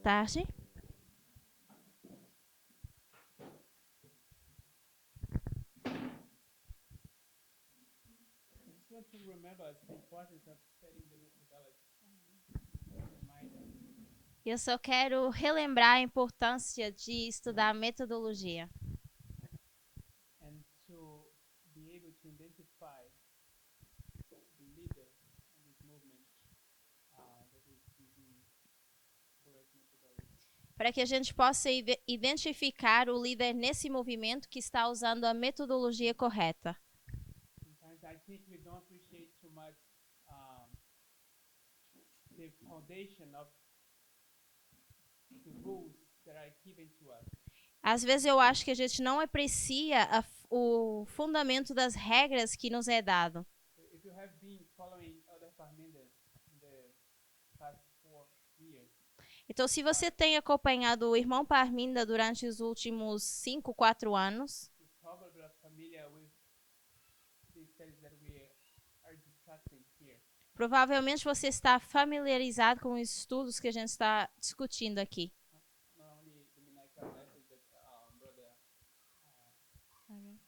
tarde. I just want to remember the importance of studying the methodology. Reminder. Eu só quero relembrar a importância de estudar a metodologia And to be able to identify the leader in this movement that is using correct methodology. para que a gente possa identificar o líder nesse movimento que está usando a metodologia correta. Sometimes I think we don't appreciate too much the foundation of the rules that are given to us. Às vezes eu acho que a gente não aprecia o fundamento das regras que nos é dado. So if you have been following other Parmenda in the past 4 years, Então, se você tem acompanhado o irmão Parminda durante os últimos 5, 4 anos, you're probably familiar with the studies that we are discussing here. provavelmente você está familiarizado com os estudos que a gente está discutindo aqui. Not only the Minaika message that brother Aryan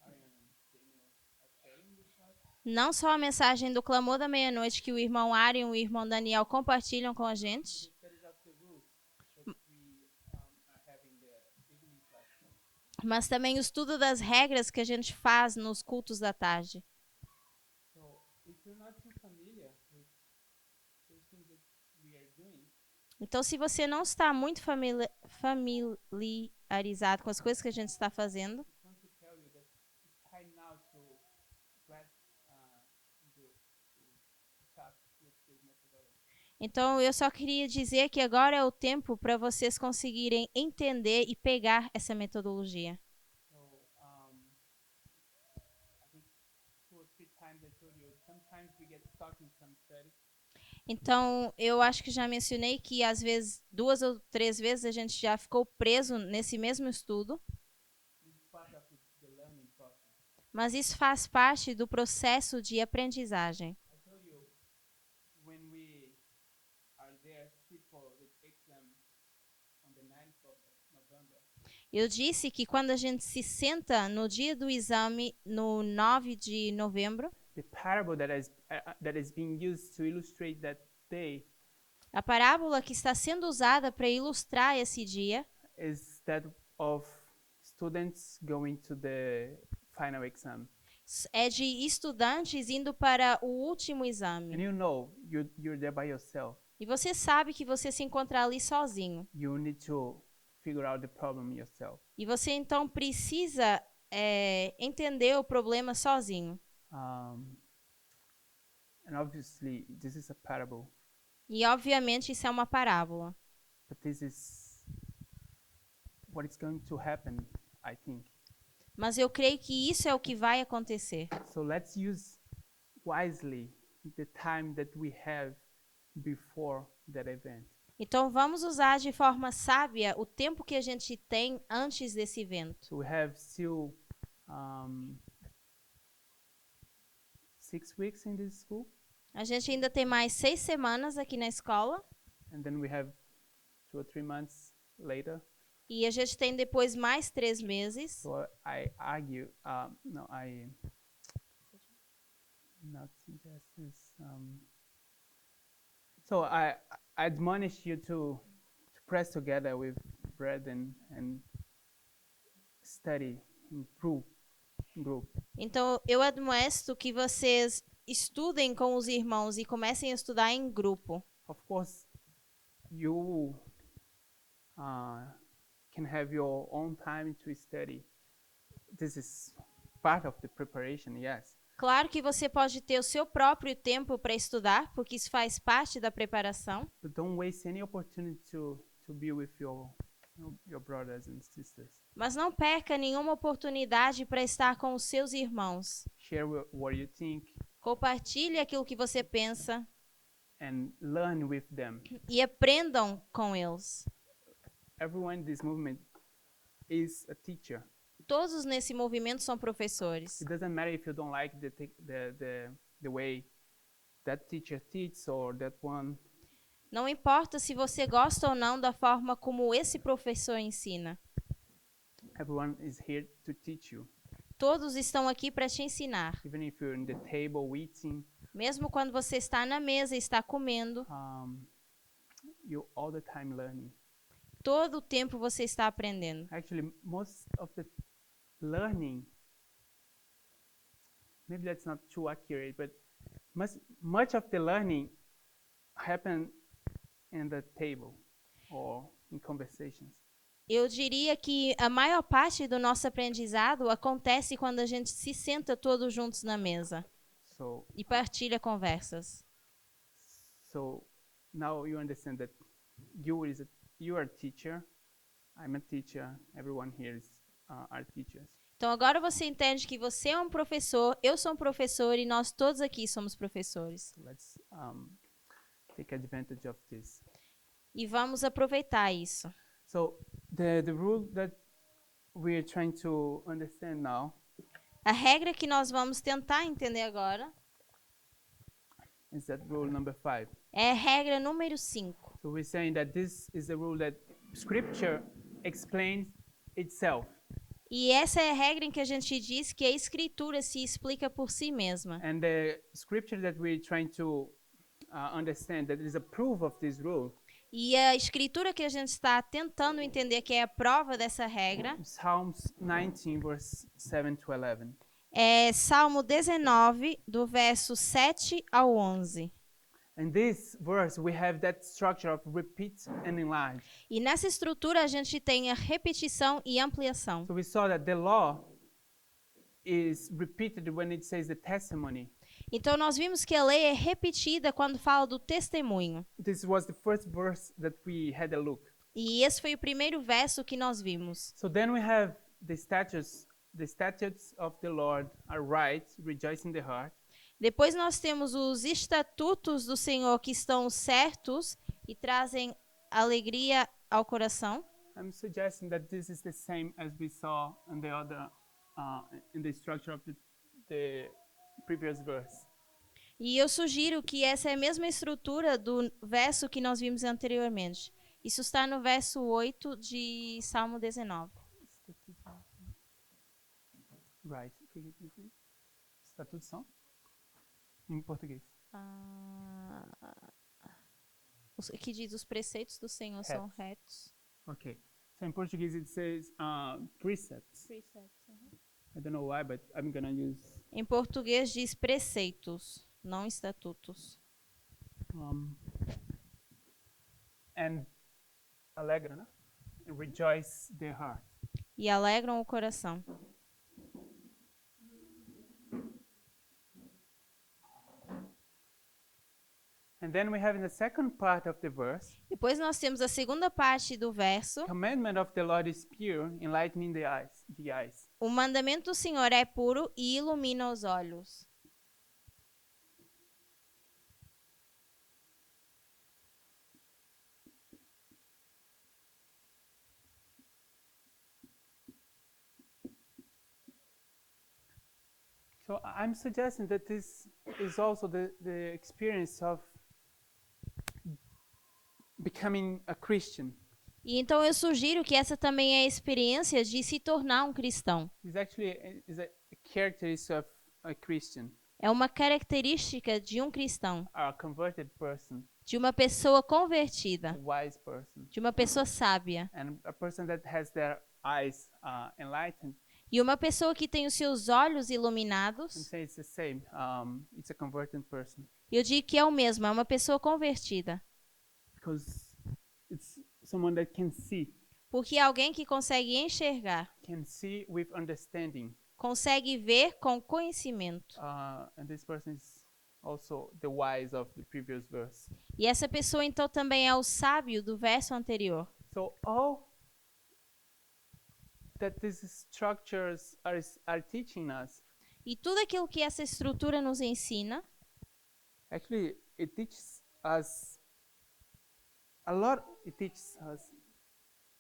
Daniel are sharing with us, Não só a mensagem do clamor da meia-noite que o irmão Arian e o irmão Daniel compartilham com a the gente, studies of the rules that we are having the evening class. mas também o estudo das regras que a gente faz nos cultos da tarde. So if you're not too familiar with those things that we are doing, Então, se você não está muito familiarizado com as coisas que a gente está fazendo, just want to tell you that it's time now to grasp to start with this methodology. então eu só queria dizer que agora é o tempo para vocês conseguirem entender e pegar essa metodologia. So I think 2 or 3 times I told you sometimes we get stuck in some studies. Então, eu acho que já mencionei que às vezes 2 ou 3 vezes a gente já ficou preso nesse mesmo estudo, This is part of the learning process. mas isso faz parte do processo de aprendizagem. I told you when we are there sit for the exam on the 9th of November, Eu disse que quando a gente se senta no dia do exame, no 9 de novembro, the parable that is being used to illustrate that day a parábola que está sendo usada para ilustrar esse dia is that of students going to the final exam. é de estudantes indo para o último And exame. you know you're there by yourself. E você sabe que você se encontra ali sozinho. You need to figure out the problem yourself. E você então precisa entender o problema sozinho. And obviously, this is a parable, E obviamente isso é uma parábola. but this is what is going to happen, I think. Mas eu creio que isso é o que vai acontecer. So let's use wisely the time that we have before that event. Então vamos usar de forma sábia o tempo que a gente tem antes desse evento. So we have still 6 weeks in this school, A gente ainda tem mais 6 semanas aqui na escola. and then we have 2 or 3 months later. E a gente tem depois mais 3 meses. So I argue, no, I not suggest this. So I admonish you to press together with brethren and study in group. Então eu admoesto que vocês estudem com os irmãos e comecem a estudar em grupo. Of course, you can have your own time to study. This is part of the preparation, yes. Claro que você pode ter o seu próprio tempo para estudar, porque isso faz parte da preparação. But don't waste any opportunity to be with your brothers and sisters. Mas não perca nenhuma oportunidade para estar com os seus irmãos. Share what you think Compartilhe aquilo que você pensa and learn with them. e aprendam com eles. Everyone in this movement is a teacher. Todos nesse movimento são professores. It doesn't matter if you don't like the way that teacher teaches or that one Não importa se você gosta ou não da forma como esse professor ensina. Everyone is here to teach you. Todos estão aqui para te ensinar. Even if you're in the table eating, Mesmo quando você está na mesa e está comendo, you're all the time learning. todo o tempo você está aprendendo. Actually, most of the learning, maybe that's not too accurate, but much of the learning happen in the table or in conversations. Eu diria que a maior parte do nosso aprendizado acontece quando a gente se senta todos juntos na mesa So, e partilha conversas. so now you understand that you are a teacher. I'm a teacher. Everyone here are teachers. Então agora você entende que você é um professor, eu sou um professor e nós todos aqui somos professores. So let's take advantage of this. E vamos aproveitar isso. So the rule that we're trying to understand now A regra que nós vamos tentar entender agora is that rule number 5. é a regra número 5. So we're saying that this is the rule that Scripture explains itself. E essa é a regra em que a gente diz que a escritura se explica por si mesma. And the Scripture that we're trying to understand, that is a proof of this rule, E a escritura que a gente está tentando entender, que é a prova dessa regra, Psalms 19, verse 7 to 11. é Salmo 19, do verso 7 ao 11. In this verse, we have that structure of repeat and enlarge. E nessa estrutura a gente tem a repetição e ampliação. So we saw that the law is repeated when it says the testimony. Então nós vimos que a lei é repetida quando fala do testemunho. This was the first verse that we had a look. E esse foi o primeiro verso que nós vimos. So then we have the statutes. The statutes of the Lord are right, rejoice in the heart. Depois nós temos os estatutos do Senhor que estão certos e trazem alegria ao coração. I'm suggesting that this is the same as we saw in the other, in the structure of the previous verse. E eu sugiro que essa é a mesma estrutura do verso que nós vimos anteriormente. Isso está no verso 8 de Salmo 19. Right. Estatutos são? Em português. Que diz os preceitos do Senhor são retos. Okay. So in Portuguese it says precepts. I don't know why, but I'm gonna use. Em português diz preceitos, não estatutos. And alegra, né? Rejoice their heart. E alegram o coração. And then we have in the second part of the verse, Depois nós temos a segunda parte do verso. commandment of the Lord is pure, enlightening the eyes. O mandamento do Senhor é puro e ilumina os olhos. So I'm suggesting that this is also the experience of becoming a Christian. E então eu sugiro que essa também é a experiência de se tornar um cristão. It's actually is a characteristic of a Christian, É uma característica de um cristão, a converted person, de uma pessoa a convertida, wise person, de uma pessoa sábia. and a person that has their eyes enlightened. E uma pessoa que tem os seus olhos And iluminados. say it's the same. It's a converted person Eu digo que é o mesmo, é uma pessoa convertida. because it's someone that can see Porque é alguém que consegue enxergar, with understanding. consegue ver com conhecimento. And this person is also the wise of the previous verse. E essa pessoa então também é o sábio do verso anterior. So all that these structures are teaching us, E tudo aquilo que essa estrutura nos ensina, actually, it teaches us a lot. It teaches us,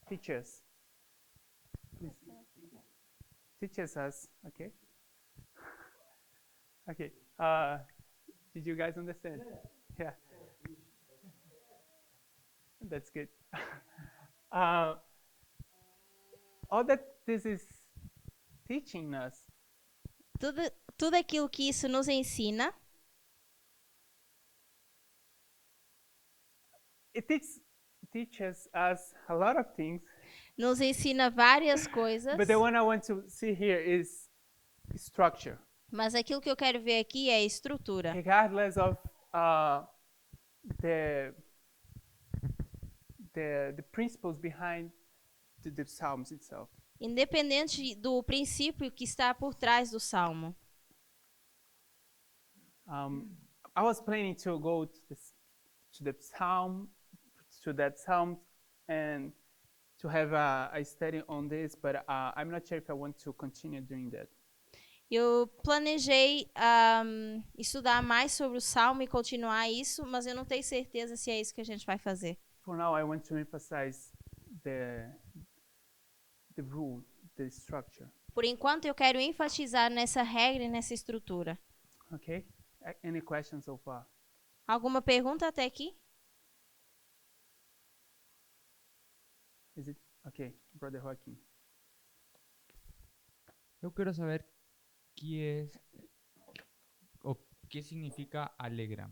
teachers. Please. Teaches us, okay? Okay. Did you guys understand? Yeah. That's good. uh, all that this is teaching us Tudo aquilo que isso nos ensina, it teaches us a lot of things, nos ensina várias coisas, but the one I want to see here is structure. mas aquilo que eu quero ver aqui é estrutura. Regardless of the principles behind the Psalms itself. Independente do princípio que está por trás do salmo. I was planning to go to that psalm, and to have a study on this, but I'm not sure if I want to continue doing that. Eu planejei estudar mais sobre o salmo e continuar isso, mas eu não tenho certeza se é isso que a gente vai fazer. For now, I want to emphasize the rule, the structure. Por enquanto, eu quero enfatizar nessa regra e nessa estrutura. Okay? Any questions so far? Alguma pergunta até aqui? Is it okay, Brother Joaquim? Eu quero saber o que significa alegra.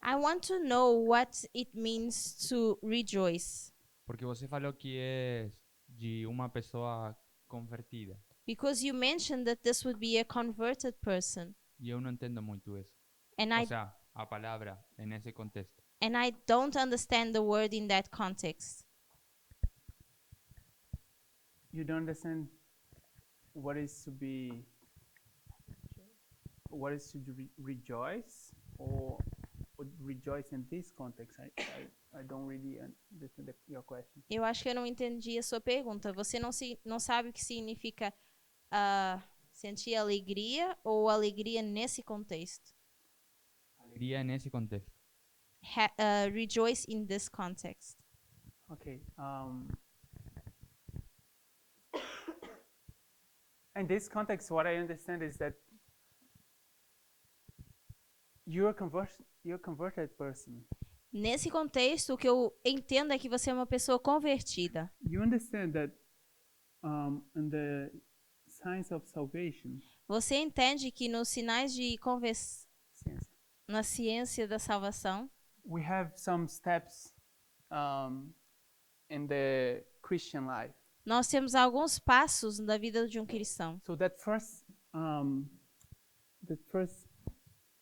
I want to know what it means to rejoice. Porque você falou que é de uma pessoa convertida. Because you mentioned that this would be a converted person. E eu não entendo muito isso. And Ou I seja, a palavra nesse contexto. don't understand the word in that context. You don't understand what is to rejoice or rejoice in this context. I don't really understand your question. Eu acho que eu não entendi a sua pergunta. Você não sabe o que significa sentir alegria ou alegria nesse contexto? Alegria nesse contexto. Rejoice in this context. Okay. In this context, what I understand is that you're a converted person. Nesse contexto, o que eu entendo é que você é uma pessoa convertida. You understand that in the signs of salvation, Você entende que nos sinais de na ciência da salvação, we have some steps in the Christian life. nós temos alguns passos na vida de um cristão. So that first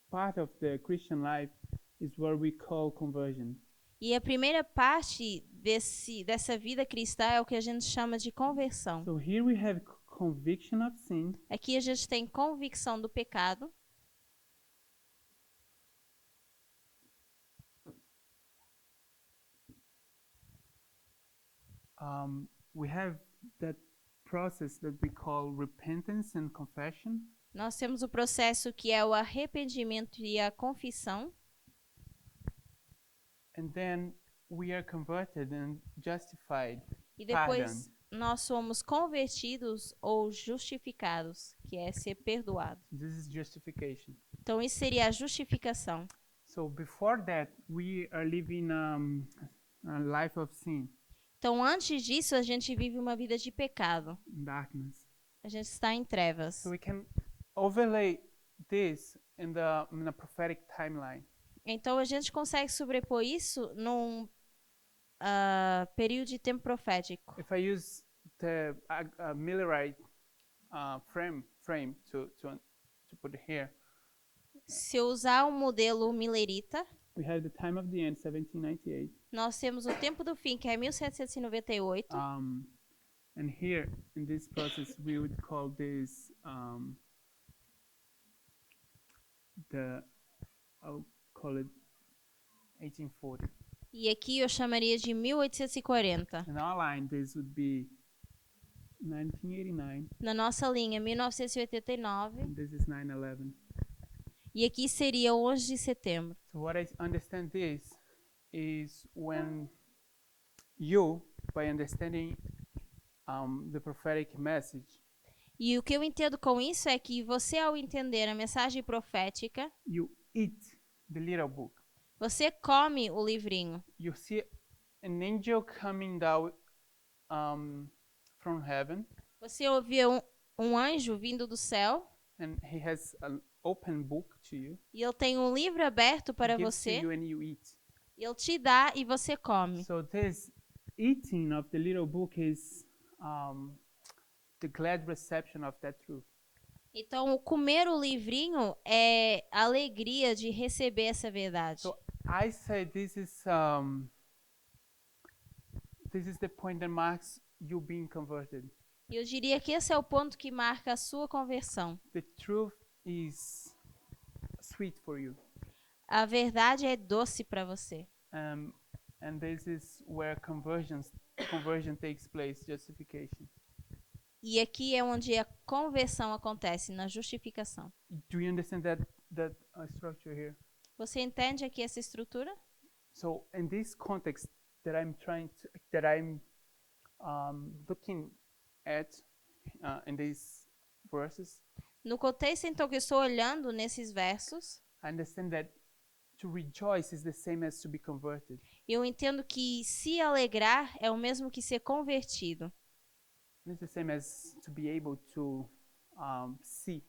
part of the Christian life is what we call conversion. E a primeira parte dessa vida cristã é o que a gente chama de conversão. So here we have conviction of sin. Aqui a gente tem convicção do pecado. We have that process that we call repentance and confession. Nós temos o processo que é o arrependimento e a confissão. And then we are converted and justified. E depois nós somos convertidos ou justificados, que é ser perdoado. This is justification. Então isso seria a justificação. So before that, we are living a life of sin, Então antes disso a gente vive uma vida de pecado. darkness. A gente está em trevas. So we can overlay this in the prophetic timeline. Então a gente consegue sobrepor isso num período de tempo profético. If I use the Millerite frame to put here, Se eu usar um modelo millerita, we have the time of the end, 1798. nós temos o tempo do fim, que é 1798. And here in this process, we would call this I'll call it 1840. E aqui eu chamaria de 1840. In our line, this would be 1989, Na nossa linha, 1989. and this is 9/11. E aqui seria 11 de setembro. So what I understand this is when you, by understanding the prophetic message, E o que eu entendo com isso é que você, ao entender a mensagem profética, you eat the little book. você come o livrinho. You see an angel coming down from heaven, Você ouvia um anjo vindo do céu and he has an open book to you. e ele tem um livro aberto para He gives to você. you and you eat. E ele te dá e você come. So this eating of the little book is the glad reception of that truth. Então, o comer o livrinho é a alegria de receber essa verdade. So I say this is the point that marks you being converted. E eu diria que esse é o ponto que marca a sua conversão. The truth is sweet for you. A verdade é doce para você. And this is where conversion takes place, justification. E aqui é onde a conversão acontece, na justificação. Do you understand that structure here? Você entende aqui essa estrutura? So in this context that I'm looking at in these verses, No contexto então que eu estou olhando nesses versos, I understand that to rejoice is the same as to be converted. eu entendo que se alegrar é o mesmo que ser convertido. It's the same as to be able to see.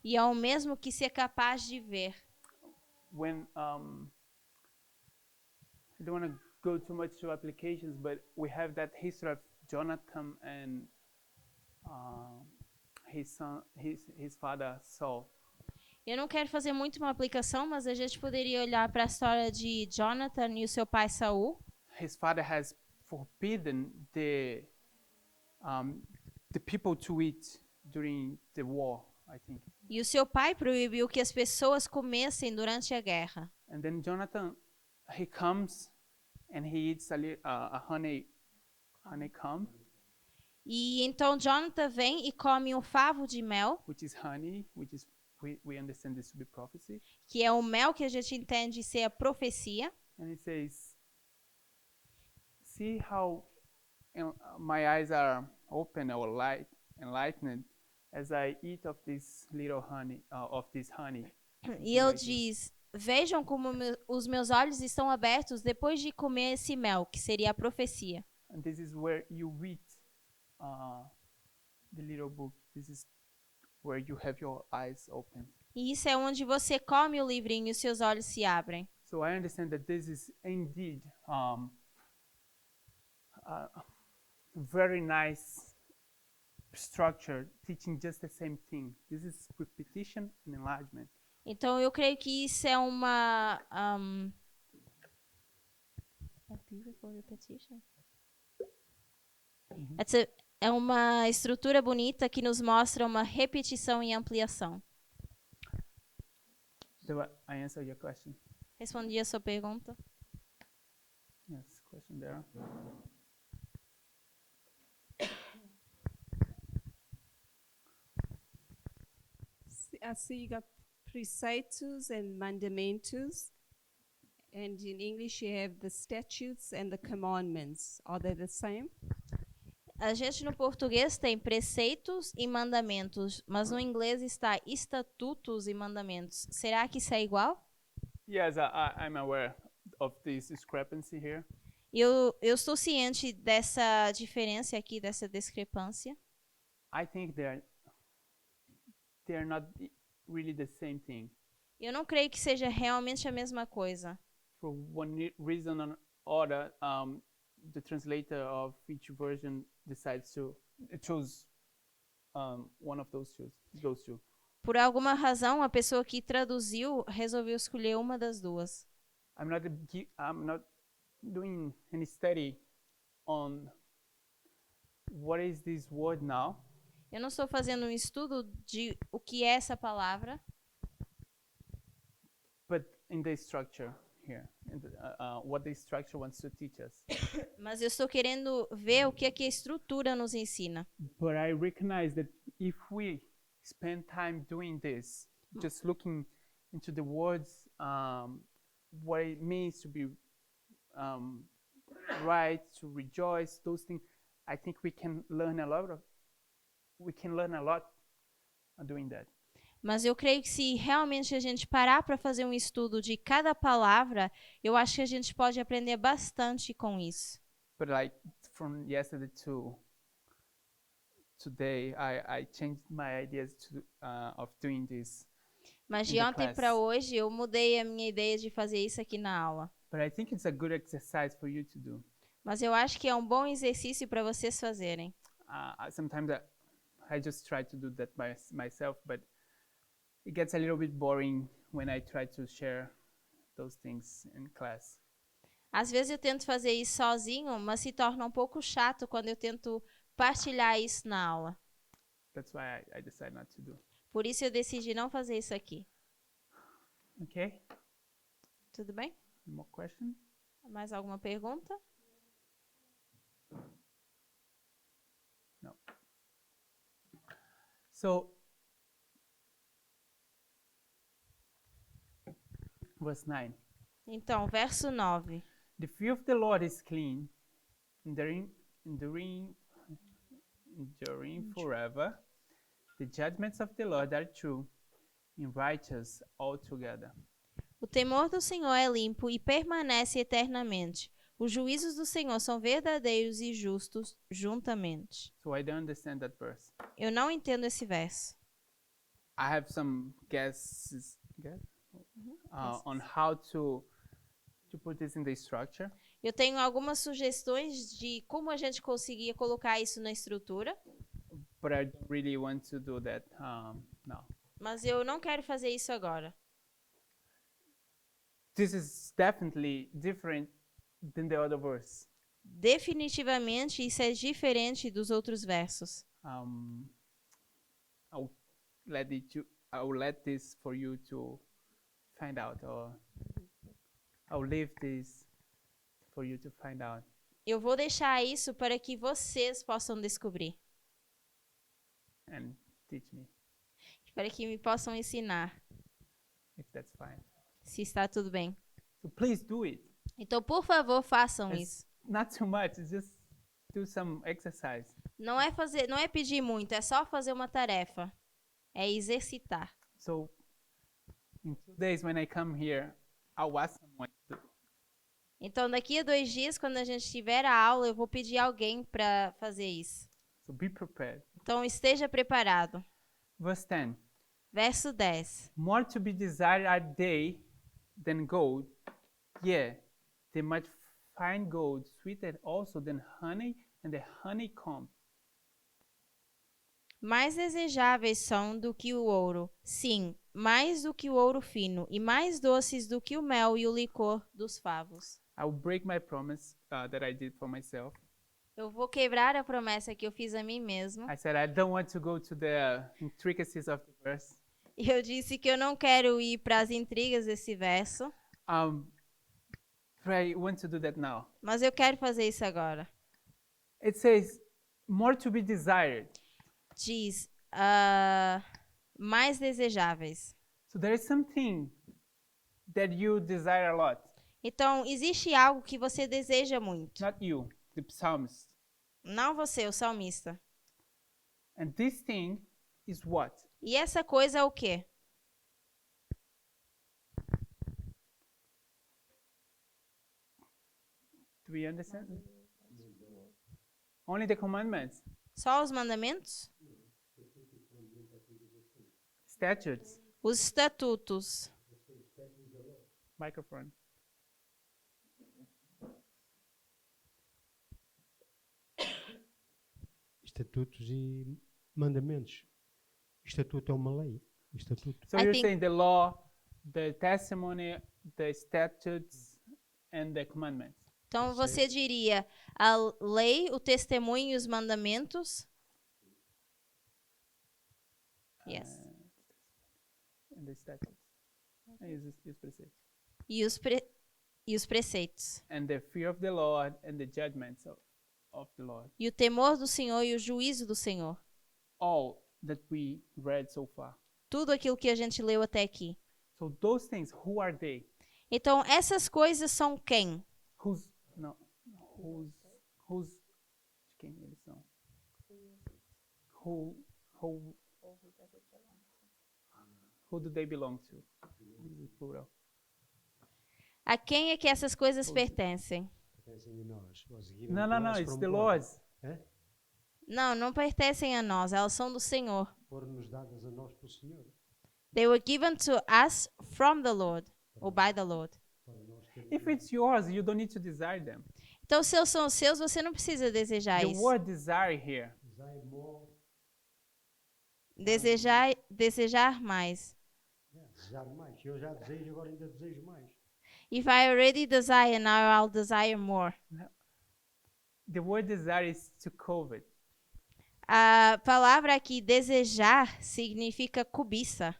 E é o mesmo que ser capaz de ver. When I don't want to go too much to applications, but we have that history of Jonathan and his father Saul. Eu não quero fazer muito uma aplicação, mas a gente poderia olhar para a história de Jonathan e o seu pai Saul. His father has forbidden the people to eat during the war, I think. E o seu pai proibiu que as pessoas comessem durante a guerra. And then Jonathan, he comes and he eats a honeycomb, E então Jonathan vem e come um favo de mel, which is honey, which is we understand this to be prophecy. que é o mel que a gente entende ser a profecia. And he says, "See how my eyes are open or enlightened as I eat of this little honey, of this honey." E ele diz: Vejam como os meus olhos estão abertos depois de comer esse mel, que seria a profecia. And this is where you read the little book. This is where you have your eyes open. E isso é onde você come o livrinho e os seus olhos se abrem. So I understand that this is indeed very nice structure, teaching just the same thing. This is repetition and enlargement. Então eu creio que isso é uma beautiful repetition. É uma estrutura bonita que nos mostra uma repetição e ampliação. Do I answer your question? Respondi a sua pergunta? Yes, question there. Assim, you got preceitos and mandamentos, and in English you have the statutes and the commandments. Are they the same? A gente no português tem preceitos e mandamentos, mas no inglês está estatutos e mandamentos. Será que isso é igual? Yes, I'm aware of this discrepancy here. Eu estou ciente dessa diferença aqui, dessa discrepância. I think they're not really the same thing. Eu não creio que seja realmente a mesma coisa. For one reason or other, the translator of each version decides to choose one of those two. Por alguma razão, a pessoa que traduziu resolveu escolher uma das duas. I'm not doing any study on what is this word now. Eu não estou fazendo um estudo de o que é essa palavra, But in the structure here, what the structure wants to teach us. mas eu estou querendo ver o que é que a estrutura nos ensina. But I recognize that if we spend time doing this, just looking into the words, what it means to be right, to rejoice, those things, I think we can learn a lot doing that. Mas eu creio que se realmente a gente parar para fazer um estudo de cada palavra, eu acho que a gente pode aprender bastante com isso. But like from yesterday to today, I changed my ideas of doing this Mas in de the ontem class. para hoje, eu mudei a minha ideia de fazer isso aqui na aula. But I think it's a good exercise for you to do. Mas eu acho que é um bom exercício para vocês fazerem. Sometimes I just try to do that myself, but it gets a little bit boring when I try to share those things in class. Às vezes eu tento fazer isso sozinho, mas se torna um pouco chato quando eu tento partilhar isso na aula. That's why I decided not to do. Por isso eu decidi não fazer isso aqui. Okay? Tudo bem? Any more question? Mais alguma pergunta? No. So, verse 9. Então, verso 9. The fear of the Lord is clean, enduring forever. The judgments of the Lord are true and righteous altogether. O temor do Senhor é limpo e permanece eternamente. Os juízos do Senhor são verdadeiros e justos juntamente. So I don't understand that verse. Eu não entendo esse verso. I have some guesses on how to put this in the structure. Eu tenho algumas sugestões de como a gente conseguia colocar isso na estrutura, But I don't really want to do that now. mas eu não quero fazer isso agora. This is definitely different than the other verse. Definitivamente isso é diferente dos outros versos. I'll let this for you to find out, or I'll leave this for you to find out. Eu vou deixar isso para que vocês possam descobrir, And teach me para que me possam ensinar, if that's fine. se está tudo bem. So please do it. Então, por favor, façam It's isso. not too much. It's just do some exercise. Não é pedir muito, é só fazer uma tarefa. É exercitar. So in 2 days when I come here, I'll ask someone to. Então, daqui a 2 dias, quando a gente tiver a aula, eu vou pedir alguém para fazer isso. So be prepared. Então, esteja preparado. Verse 10. Verso 10. More to be desired are they than gold, yea, they much fine gold, sweeter also than honey and the honeycomb. Mais desejáveis são do que o ouro, sim, mais do que o ouro fino, e mais doces do que o mel e o licor dos favos. I will break my promise that I did for myself. Eu vou quebrar a promessa que eu fiz a mim mesmo. I said I don't want to go to the intricacies of the verse. E eu disse que eu não quero ir para as intrigas desse verso, But I want to do that now. mas eu quero fazer isso agora. It says, more to be desired. Diz, mais desejáveis. So there is something that you desire a lot. Então, existe algo que você deseja muito. Not you, the psalmist. Não você, o salmista. And this thing is what? E essa coisa é o quê? Do we understand? Only the commandments, Só os mandamentos? statutes, Os estatutos. microphone. Estatutos e mandamentos. Estatuto é uma lei. Estatuto. So I you're think- saying the law, the testimony, the statutes, and the commandments. Então, você diria a lei, o testemunho e os mandamentos? Yes. And the statutes. And os preceitos. E os preceitos. And the fear of the Lord and the judgments of the Lord. E o temor do Senhor e o juízo do Senhor. All that we read so far. Tudo aquilo que a gente leu até aqui. So those things, who are they? Então, essas coisas são quem? Who's de quem eles são? Who Who do they belong to? This is plural. A quem é que essas coisas pertencem? Pertencem a nós. Was given No, to no, no. us It's from the God. Lord's. É? Não, não pertencem a nós, elas são do Senhor. Foram-nos dadas a nós pelo Senhor. They were given to us from the Lord, or by the Lord. Para nós termos If it's yours, you don't need to desire them. Então, se eles são seus, você não precisa desejar The isso. word desire here desire more, Desejar mais. desejar mais. Eu já desejo, agora ainda desejo mais. If I already desire, now I'll desire more. the word desire is to covet. A palavra aqui, desejar, significa cobiça.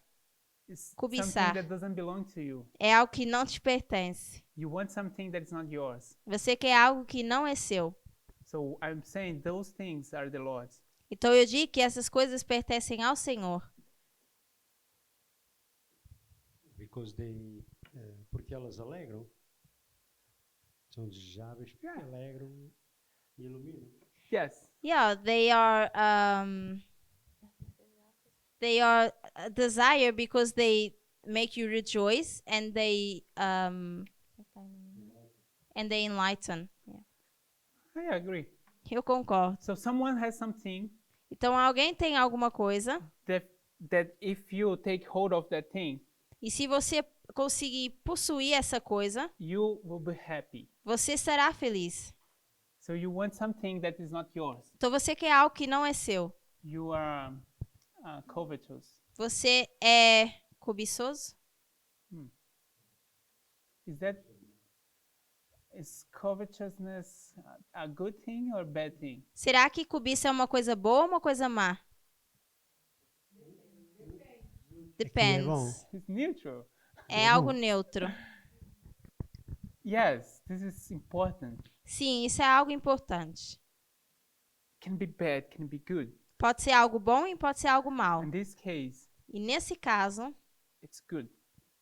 It's Cobiçar. something that doesn't belong to you. É algo que não te pertence. You want something that is not yours. Você quer algo que não é seu. So I'm saying those things are the Lord's. Então eu digo que essas coisas pertencem ao Senhor. Because they, porque elas alegram, são desejáveis, porque alegram e iluminam. Yes. Yeah, they are desire because they make you rejoice and they enlighten. Yeah. I agree. Eu concordo. So someone has something Então alguém tem alguma coisa that if you take hold of that thing, e se você conseguir possuir essa coisa, you will be happy. você será feliz. So you want something that is not yours. Então você quer algo que não é seu. You are covetous. Você é cobiçoso? Is covetousness a good thing or bad thing? Será que cobiça é uma coisa boa ou uma coisa má? Depends. bom. It's neutral. É algo neutro. Yes, this is important. Sim, isso é algo importante. Can be bad, can be good. Pode ser algo bom e pode ser algo mau. In this case, E nesse caso, it's good.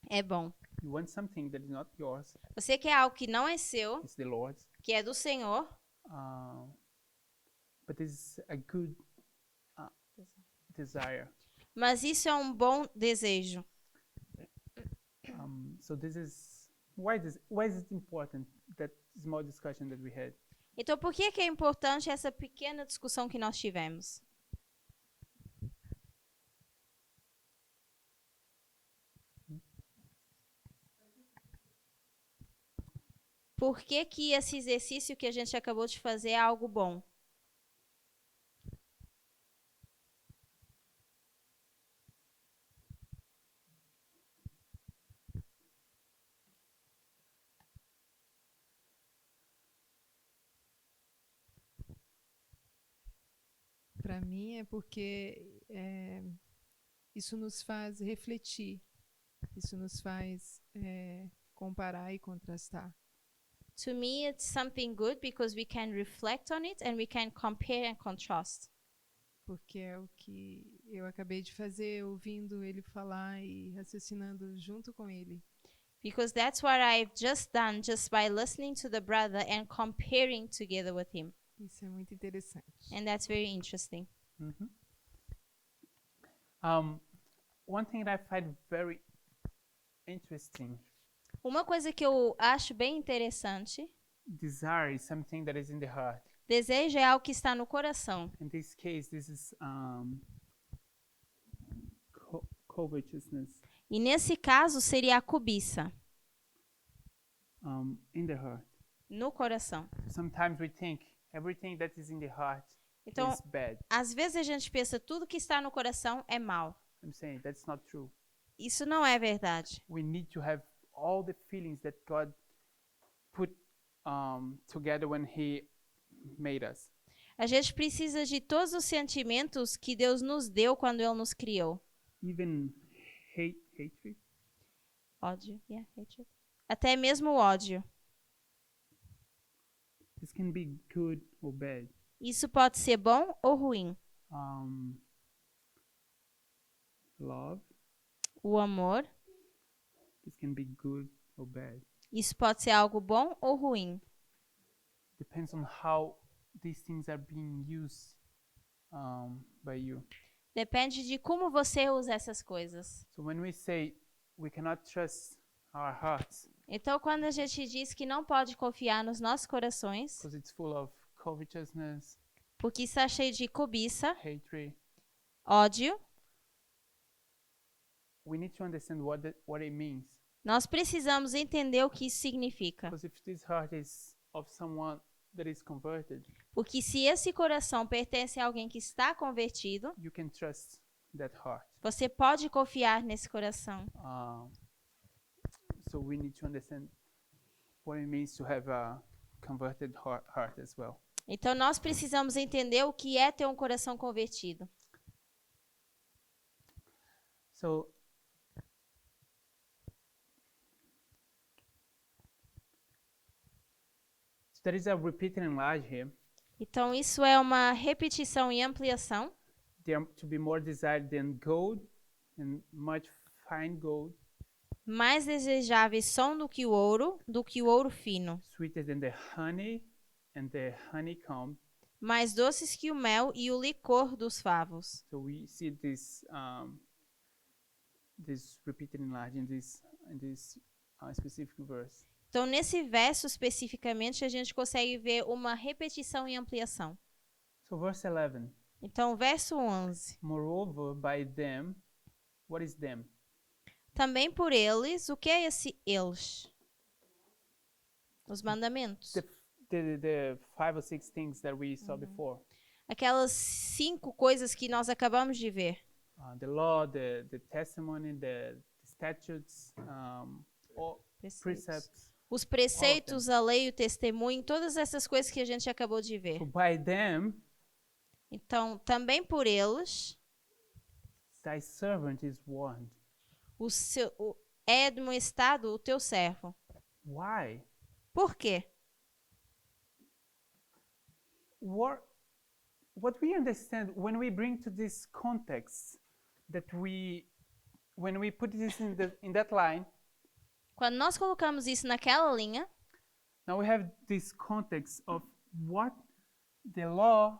é bom. You want something that is not yours, Você quer algo que não é seu, it's the Lord's. que é do Senhor, But it's a good desire. mas isso é um bom desejo. So this is why is it important, that small discussion that we had? Então, por que é importante essa pequena discussão que nós tivemos? Por que esse exercício que a gente acabou de fazer é algo bom? Para mim é porque isso nos faz refletir, isso nos faz comparar e contrastar. To me, it's something good because we can reflect on it and we can compare and contrast. Porque é o que eu acabei de fazer, ouvindo ele falar e raciocinando junto com ele. Because that's what I've just done just by listening to the brother and comparing together with him. Isso é muito interessante. And that's very interesting. One thing that I find very interesting, Uma coisa que eu acho bem interessante, desire is something that is in the heart. desejo é algo que está no coração. In this case, this is covetousness E nesse caso seria a cobiça, in the heart. no coração. Sometimes we think everything that is in the heart Então, is bad. às vezes a gente pensa tudo que está no coração é mal. I'm saying that's not true. Isso não é verdade. We need to have all the feelings that God put together when He made us. A gente precisa de todos os sentimentos que Deus nos deu quando Ele nos criou. Even hatred. Ódio, yeah, hatred. Até mesmo o ódio. This can be good or bad. Isso pode ser bom ou ruim. Love. O amor, This can be good or bad. isso pode ser algo bom ou ruim. Depends on how these things are being used by you. Depende de como você usa essas coisas. So when we say we cannot trust our hearts Então, quando a gente diz que não pode confiar nos nossos corações, because it's full of covetousness, porque está cheio de cobiça, hatred, ódio, we need to understand what it means. nós precisamos entender o que isso significa. Because if this heart is of someone that is converted, Porque se esse coração pertence a alguém que está convertido, you can trust that heart. você pode confiar nesse coração. So we need to understand what it means to have a converted heart as well. Então, nós precisamos entender o que é ter um coração convertido. So there is a repeating enlarge here. Então, isso é uma repetição e ampliação. They are to be more desired than gold and much fine gold, Mais desejáveis são do que o ouro fino. sweeter than the honey and the honeycomb. Mais doces que o mel e o licor dos favos. So we see this this repeated enlarge in this specific verse. Então, nesse verso especificamente, a gente consegue ver uma repetição e ampliação. So verse 11. Então, verso 11. Moreover, by them, what is them? Também por eles, o que é esse eles? Os mandamentos. The 5 or 6 things that we saw before. Aquelas 5 coisas que nós acabamos de ver. The law, the testimony, the statutes, all precepts. Os preceitos, a lei, o testemunho, todas essas coisas que a gente acabou de ver. So by them, Então, também por eles, thy servant is warned. é admoestado o teu servo. Why? Por quê? What we understand when we bring to this context that when we put this in that line, Quando nós colocamos isso naquela linha, now we have this context of what the law,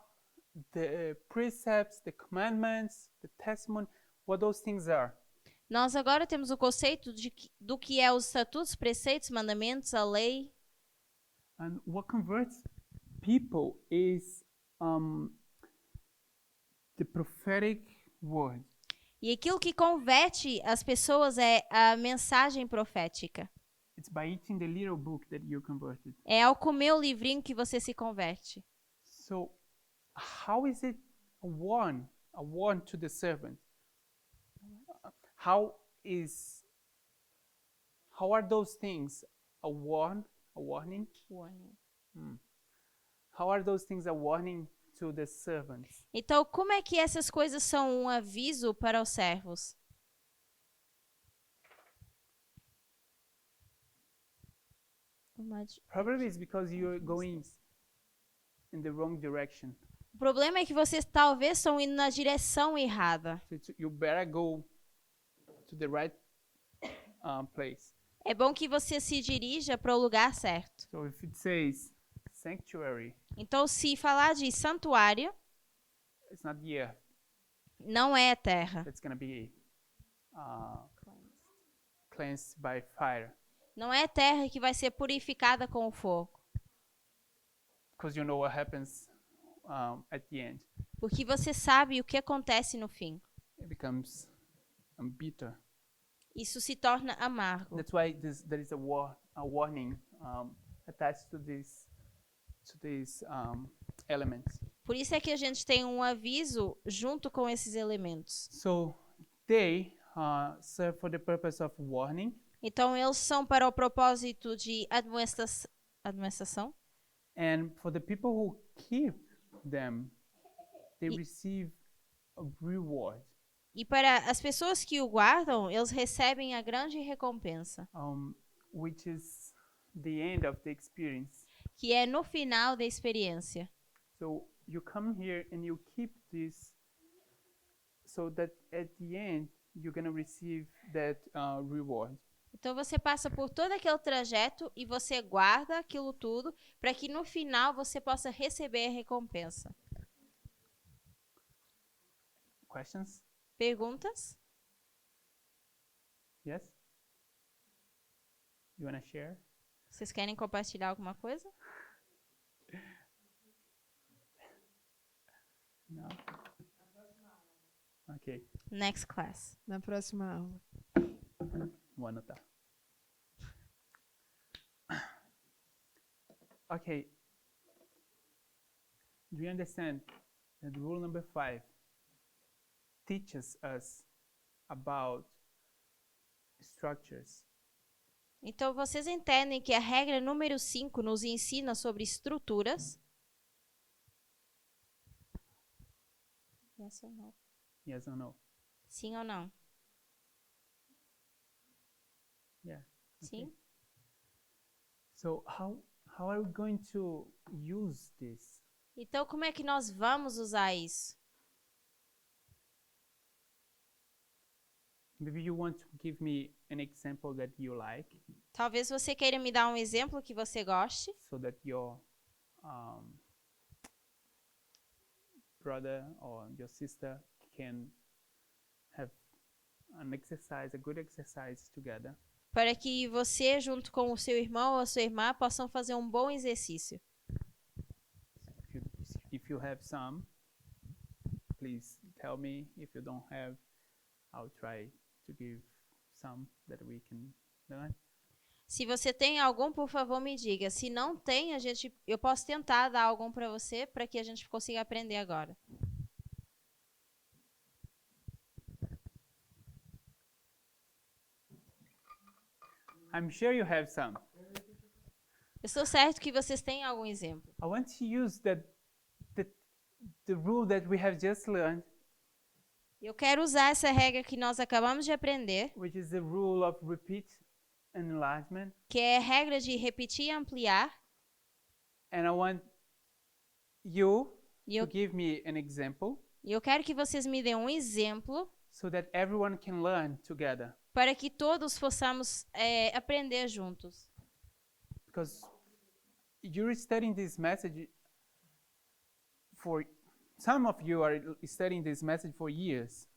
the precepts, the commandments, the testimony, what those things are. nós agora temos o conceito do que é os estatutos, preceitos, mandamentos, a lei. And what converts people is the prophetic word. E aquilo que converte as pessoas é a mensagem profética. It's by eating the little book that you converted. É ao comer o livrinho que você se converte. So how is it a warn to the servant? How are those things a warning? How are those things a warning to the servants? Então, como é que essas coisas são um aviso para os servos? Probably it's because you're going in the wrong direction. O problema é que vocês talvez estão indo na direção errada. So you better go to the right place. É bom que você se dirija para o lugar certo. So if it says sanctuary, Então, se falar de santuário, it's not the earth não é a terra. that's going to be cleansed by fire. Não é a terra que vai ser purificada com o fogo. Because you know what happens at the end. Porque você sabe o que acontece no fim. It becomes bitter. Isso se torna amargo. That's why there is a warning attached to these elements. Por isso é que a gente tem um aviso junto com esses elementos. So they serve for the purpose of warning, Então, eles são para o propósito de admoestação. and for the people who keep them, they receive a reward, E para as pessoas que o guardam, eles recebem a grande recompensa, which is the end of the experience. que é no final da experiência. So you come here and you keep this, so that at the end you're going to receive that reward. Então, você passa por todo aquele trajeto e você guarda aquilo tudo para que no final você possa receber a recompensa. Questions? Perguntas? Yes? You want to share? Vocês querem compartilhar alguma coisa? No? Ok, Next class. Na próxima aula. vou anotar. Okay. Do you understand that rule number 5 teaches us about structures? Então, vocês entendem que a regra número 5 nos ensina sobre estruturas? Yes or no? Yes or no? Sim ou não? Yeah. Sim? So how are we going to use this? Então, como é que nós vamos usar isso? Maybe you want to give me an example that you like, Talvez você queira me dar um exemplo que você goste, so that your brother or your sister can have an exercise, a good exercise together. para que você, junto com o seu irmão ou a sua irmã, possam fazer um bom exercício. If you have some, please tell me. If you don't have, I'll try to give some that we can learn. Se você tem algum, por favor, me diga. Se não tem, eu posso tentar dar algum para você, para que a gente consiga aprender agora. I'm sure you have some. Eu estou certo que vocês têm algum exemplo. I want to use the rule that we have just learned, Eu quero usar essa regra que nós acabamos de aprender, which is the rule of repeat and enlargement. que é a regra de repetir e ampliar. And I want you E eu, to give me an example e eu quero que vocês me dêem um exemplo so that everyone can learn together. para que todos possamos aprender juntos. Because you're studying this message for some of you are studying this message for years.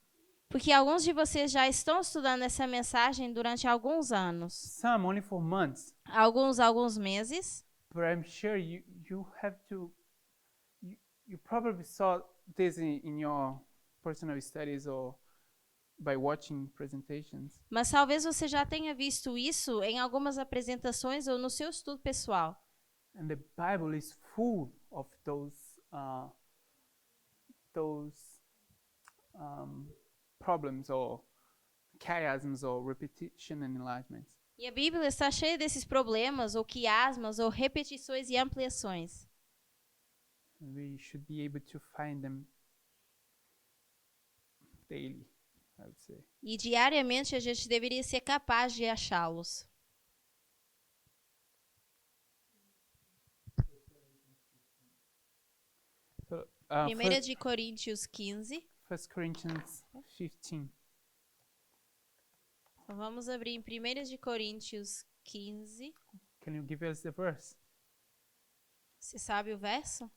Porque alguns de vocês já estão estudando essa mensagem durante alguns anos. Some only for months. Alguns meses. But I'm sure you have to you probably saw this in your personal studies or by watching presentations. Mas talvez você já tenha visto isso em algumas apresentações ou no seu estudo pessoal. And the Bible is full of those problems or chiasms or repetition and enlargements. E a Bíblia está cheia desses problemas, ou quiasmas, ou repetições e ampliações. We should be able to find them daily, I would say. E diariamente a gente deveria ser capaz de achá-los. So, 1 de Coríntios 15. 1 Corinthians 15. Então vamos abrir em 1 de Coríntios 15. Can you give us the verse? Você sabe o verso?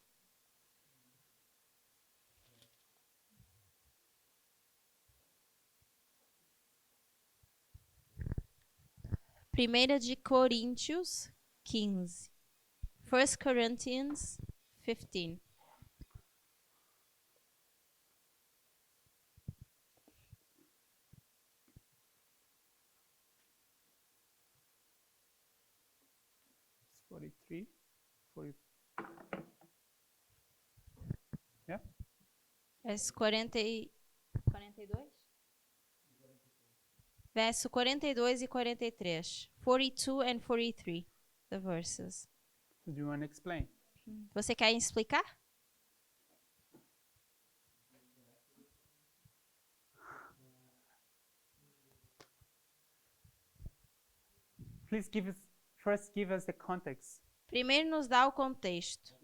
Primeira de Coríntios 15. 1 Corinthians 15. It's 43. 40. Yeah? Verso 42? Verso 42 e 43. 42 and 43, the verses. So do you want to explain? Você quer explicar? Please give us the context. Primeiro nos dá o contexto.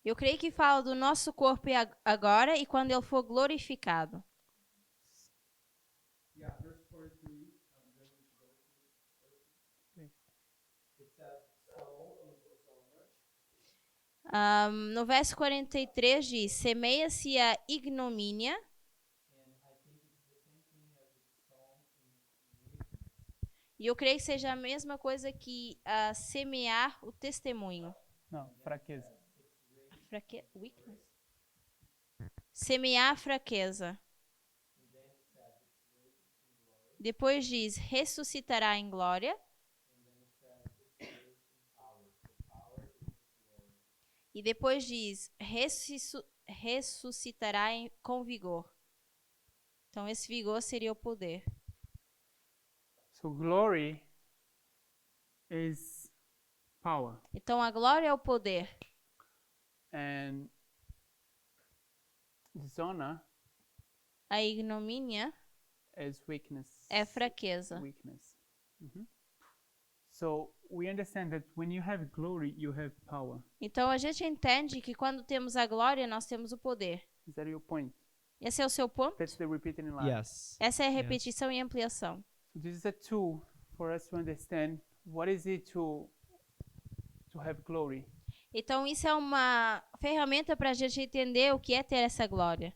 Eu creio que fala do nosso corpo agora e quando ele for glorificado. No verso 43 diz: semeia-se a ignomínia. E eu creio que seja a mesma coisa que semear o testemunho. Não, fraqueza. Weakness? Semear a fraqueza. Depois diz: ressuscitará em glória. E depois diz: ressuscitará com vigor. Então, esse vigor seria o poder. So glory is power, Então, a glória é o poder. and dishonor A ignomínia is weakness. é fraqueza. Weakness. Mhm. So we understand that when you have glory, you have power. Então, a gente entende que quando temos a glória, nós temos o poder. Is that your point? Esse é o seu ponto? That's the repeating in life. Yes. Essa é a repetição e ampliação. So this is a tool for us to understand what is it to have glory. Então, isso é uma ferramenta para a gente entender o que é ter essa glória.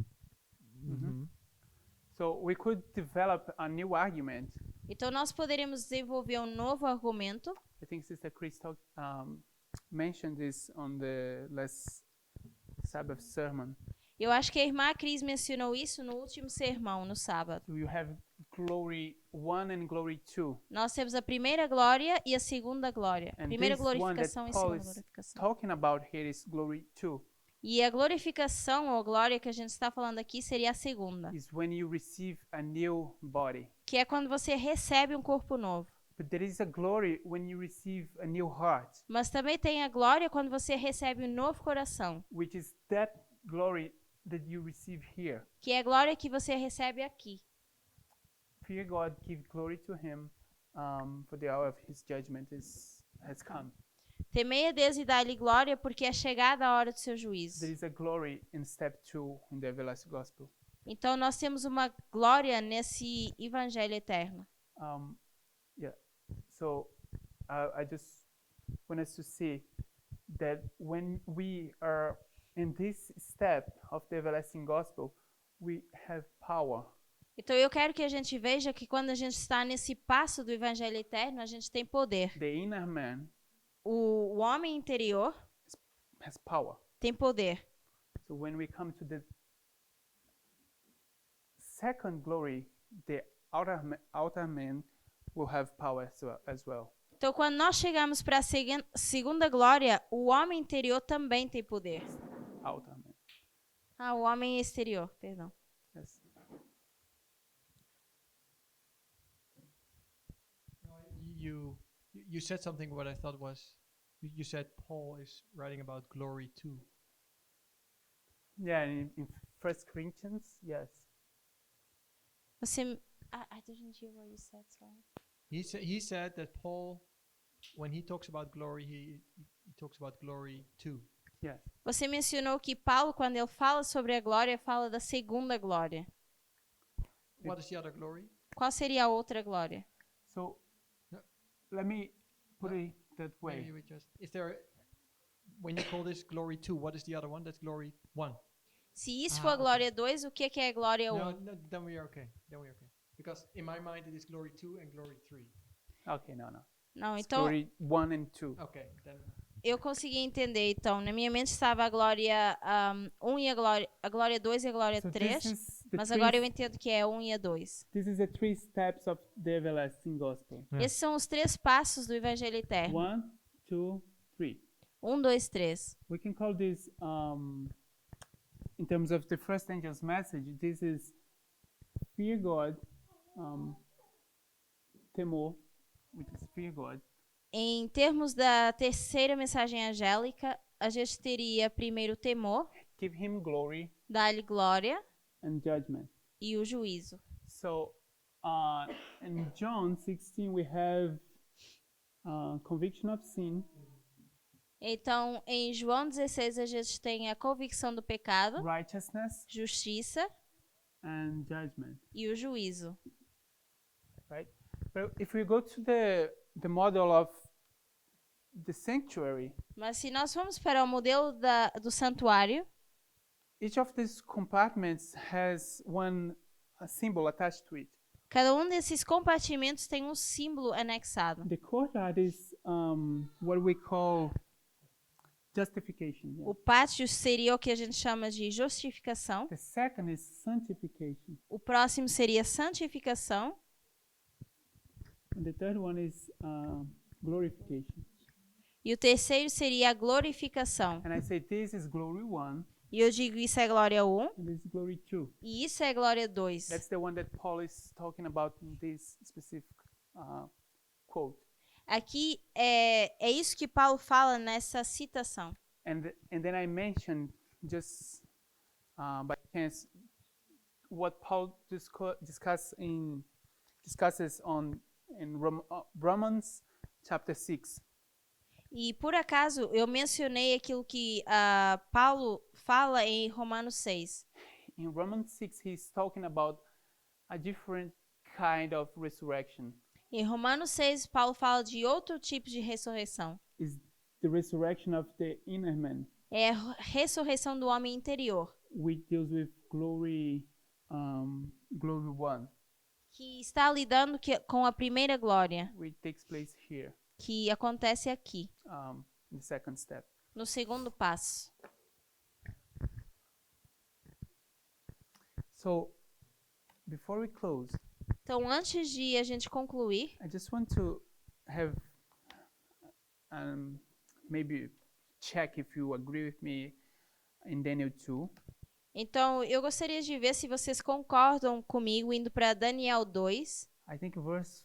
Uhum. So we could develop a new argument. Então, nós poderíamos desenvolver um novo argumento. I think Sister Chris mentioned this on the last Sabbath sermon. Eu acho que a irmã Cris mencionou isso no último sermão, no sábado. So you have glory 1 and glory 2. Nós temos a primeira glória e a segunda glória. And Primeira this one that glorificação e Paul segunda is glorificação. talking about here is glory 2. E a glorificação ou glória que a gente está falando aqui seria a segunda, Is when you receive a new body. que é quando você recebe um corpo novo. But there is a glory when you receive a new heart, Mas também tem a glória quando você recebe um novo coração, which is that glory that you receive here. que é a glória que você recebe aqui. Fear God, give glory to Him, for the hour of His judgment has come. Temei a Deus e dá-lhe glória, porque é chegada a hora do seu juízo. There is a glory in step 2 in the everlasting gospel. Então nós temos uma glória nesse evangelho eterno. Yeah. So I just want us to see that when we are in this step of the everlasting gospel, we have power. Então eu quero que a gente veja que quando a gente está nesse passo do evangelho eterno, a gente tem poder. The inner man O homem interior has power. tem poder. So when we come to the second glory, the outer man will have power as well. Então quando nós chegamos para a segunda glória, o homem interior também tem poder. Outer man. O homem exterior, perdão. Yes. You said something what I thought was you said Paul is writing about glory too. Yeah, in 1 Corinthians, yes. Você I didn't hear what you said, sorry. He said that Paul, when he talks about glory, he talks about glory too. Yes. Você mencionou que Paulo, quando ele fala sobre a glória, fala da segunda glória. What is the other glory? Qual seria a outra glória? So let me put it that way. Maybe we just is there when you call this glory 2, what is the other one? That's glory 1. Se isso for a glória 2, o que é glória 1? No, then we are okay. Then we are okay. Because in my mind it is glory 2 and glory 3. Okay, no. Não, It's então glory 1 and 2. Okay, then eu consegui entender. Então, na minha mente estava a glória 1 e a glória 2 e a glória So 3. this is the Mas three, agora eu entendo que é 1 e a 2. this is the 3 steps of the everlasting gospel. Esses são os 3 passos do evangelho eterno. 1, 2, 3. 1, 2, 3. We can call this, in terms of the first angel's message, this is fear God, temor, which is fear God. Em termos da terceira mensagem angélica, a gente teria primeiro o temor, Give him glory dar-lhe glória and judgment. e o juízo. So in John 16 we have conviction of sin. Então, em João 16, a gente tem a convicção do pecado, righteousness, justiça and judgment. e o juízo. Right? But if we go to the model of the sanctuary, Mas se nós formos para o modelo do santuário, each of these compartments has one symbol attached to it. cada um desses compartimentos tem um símbolo anexado. The courtyard is what we call justification. Yeah. O pátio seria o que a gente chama de justificação. The second is sanctification. O próximo seria santificação. And the third one is glorification. E o terceiro seria a glorificação. And I say this is glory 1 E eu digo isso é glória 1 and this is glory 2. e isso é glória 2. That's the one that Paul is talking about in this specific quote. Aqui é isso que Paulo fala nessa citação. And then I mentioned just by chance what Paul discusses in Romans chapter 6. E por acaso eu mencionei aquilo que Paulo fala em Romanos 6. In Romans 6 he's talking about a different kind of resurrection. Em Romanos 6, Paulo fala de outro tipo de ressurreição. Is the resurrection of the inner man, É a ressurreição do homem interior, which deals with glory 1, que está lidando com a primeira glória, which takes place here, que acontece aqui, in the second step. no segundo passo. So, before we close, Então, antes de a gente concluir, I just want to have maybe check if you agree with me in Daniel 2. então eu gostaria de ver se vocês concordam comigo indo para Daniel 2. I think verse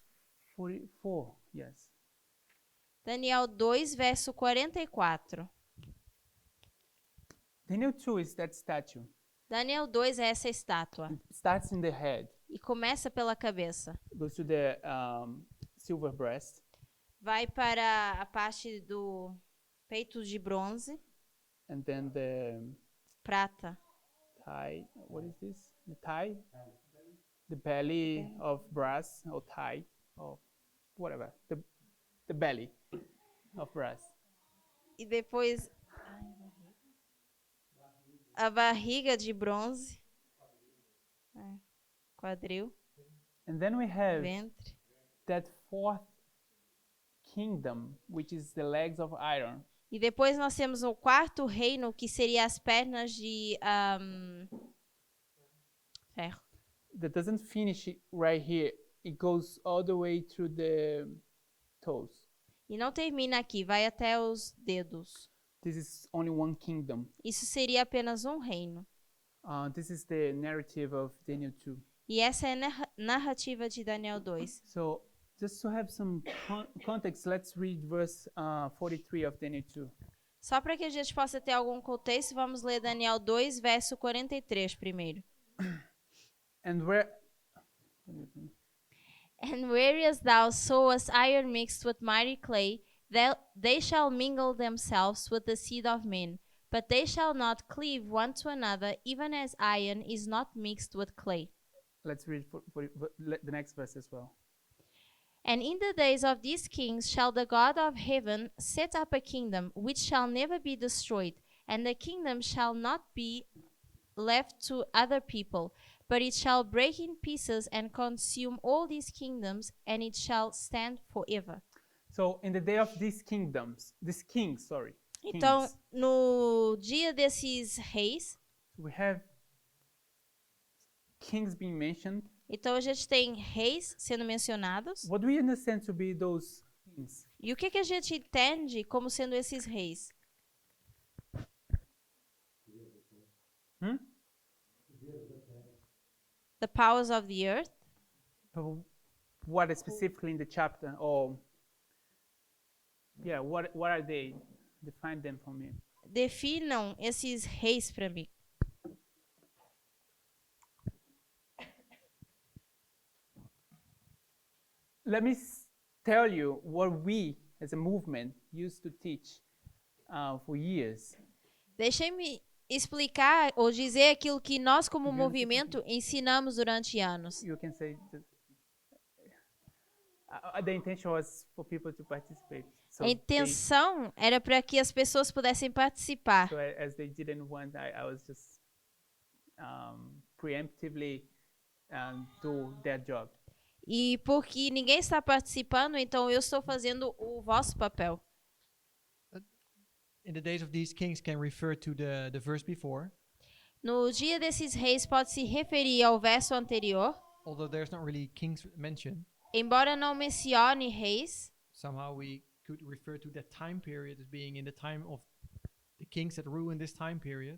44, yes. Daniel 2, verso 44. Daniel 2 is that statue. Daniel 2 é essa estátua. It starts in the head, E começa pela cabeça. goes to the silver breast, Vai para a parte do peito de bronze, and then the prata. thigh. What is this? The thigh? The belly of brass or thigh or whatever. The belly of brass. E depois a barriga de bronze. Quadril, And then we have ventre. that fourth kingdom, which is the legs of iron. E depois nós temos o quarto reino, que seria as pernas de ferro. That doesn't finish right here. It goes all the way through the toes. E não termina aqui, vai até os dedos. This is only one kingdom. Isso seria apenas um reino. This is the narrative of Daniel 2. E essa é a narrativa de Daniel 2. So, just to have some context, let's read verse 43 of Daniel 2. Só para que a gente possa ter algum contexto, vamos ler Daniel 2, verso 43 primeiro. And where And whereas thou sowest iron mixed with mighty clay, they shall mingle themselves with the seed of men, but they shall not cleave one to another, even as iron is not mixed with clay. let's read the next verse as well. And in the days of these kings shall the God of heaven set up a kingdom which shall never be destroyed, and the kingdom shall not be left to other people, but it shall break in pieces and consume all these kingdoms, and it shall stand forever. So, in the day of these kings, Então, no dia desses reis, we have kings being mentioned. então a gente tem reis sendo mencionados. What do we understand to be those kings? E o que a gente entende como sendo esses reis? The powers of the earth. What specifically in the chapter? Or yeah, what are they? Define them for me. Definam esses reis para mim. Let me tell you what we as a movement used to teach for years. Deixem-me explicar ou dizer aquilo que nós, como movimento, ensinamos durante anos. You can say the intention was for people to participate. So, A intenção era para que as pessoas pudessem participar. as they didn't want, I was just preemptively do their job. E porque ninguém está participando, então eu estou fazendo o vosso papel. In the days of these kings can refer to the verse before, No dia desses reis pode se referir ao verso anterior, although there's not really kings mentioned. embora não mencione reis. Somehow we could refer to that time period as being in the time of the kings that rule in this time period.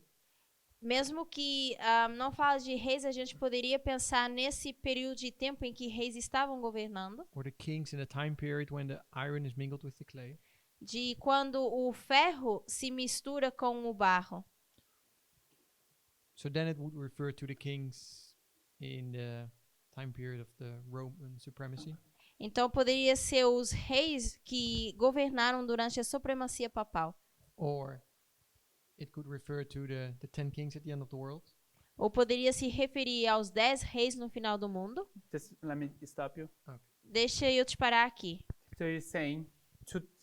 Mesmo que não fale de reis, a gente poderia pensar nesse período de tempo em que reis estavam governando, Or the kings in the time period when the iron is mingled with the clay. de quando o ferro se mistura com o barro. So then it would refer to the kings in the time period of the Roman supremacy. Então poderia ser os reis que governaram durante a supremacia papal. Or it could refer to the 10 kings at the end of the world. Ou poderia se referir aos 10 reis no final do mundo. Just let me stop you. Deixa eu te parar aqui. So you're saying,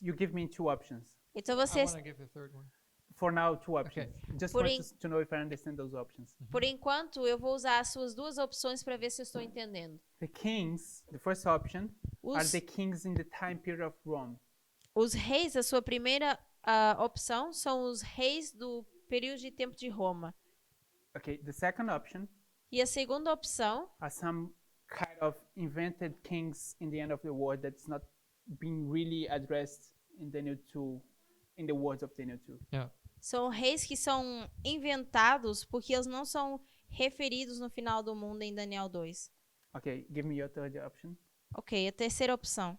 you give me two options. Então I você, want to give the third one. For now, two options. Just want Porém- to know if I understand those options. por enquanto, eu vou usar as suas duas opções para ver se eu estou entendendo. The kings, the first option, are Os, the kings in the time period of Rome. os reis, a sua primeira opção, são os reis do período de tempo de Roma. Okay, the second option E a segunda opção are some kind of invented kings in the end of the world that's not being really addressed in Daniel 2, in the words of Daniel 2. Yeah. são reis que são inventados porque eles não são referidos no final do mundo em Daniel 2. Okay, give me your third option. Ok, a terceira opção.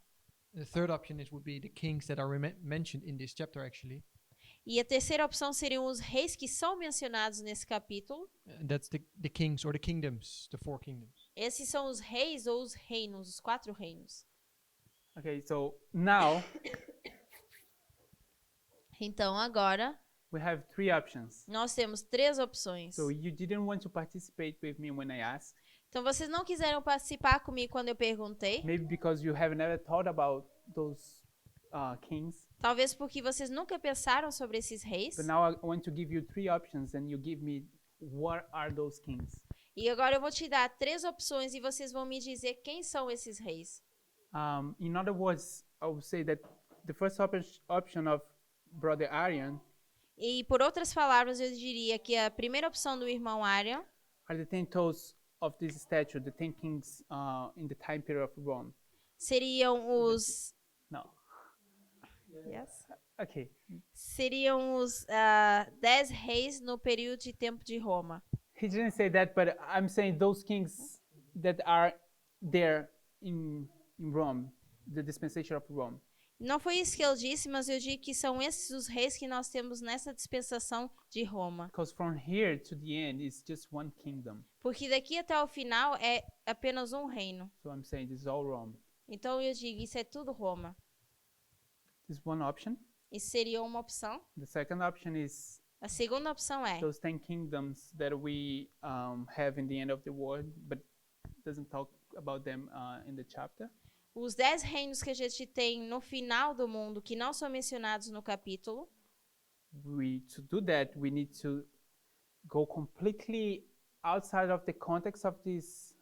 The third option would be the kings that are mentioned in this chapter actually. E a terceira opção seriam os reis que são mencionados nesse capítulo. And that's the kings or the kingdoms, the 4 kingdoms. Esses são os reis ou os reinos, os 4 reinos. Okay, so now Então agora we have three options. nós temos 3 opções. So you didn't want to participate with me when I asked, Então vocês não quiseram participar comigo quando eu perguntei. maybe because you have never thought about those kings. Talvez porque vocês nunca pensaram sobre esses reis. So now I want to give you three options and you give me what are those kings. E agora eu vou te dar 3 opções e vocês vão me dizer quem são esses reis. In other words, I would say that the first option of Brother Arian E por outras palavras, eu diria que a primeira opção do irmão Arian are the 10 toes of this statue, the 10 kings in the time period of Rome. seriam os No. Yes. Okay. Seriam os 10 reis no período de tempo de Roma. He didn't say that, but I'm saying those kings that are there in Rome, the dispensation of Rome. Não foi isso que ele disse, mas eu digo que são esses os reis que nós temos nessa dispensação de Roma. Because from here to the end is just one kingdom. Porque daqui até o final é apenas um reino. So I'm saying this is all Rome. Então eu digo, isso é tudo Roma. This is one option. Isso seria uma opção. The second option is A segunda opção é those 10 kingdoms that we have in the end of the world, but doesn't talk about them in the chapter. os 10 reinos que a gente tem no final do mundo que não são mencionados no capítulo. To do that, we need to go completely outside of the context of this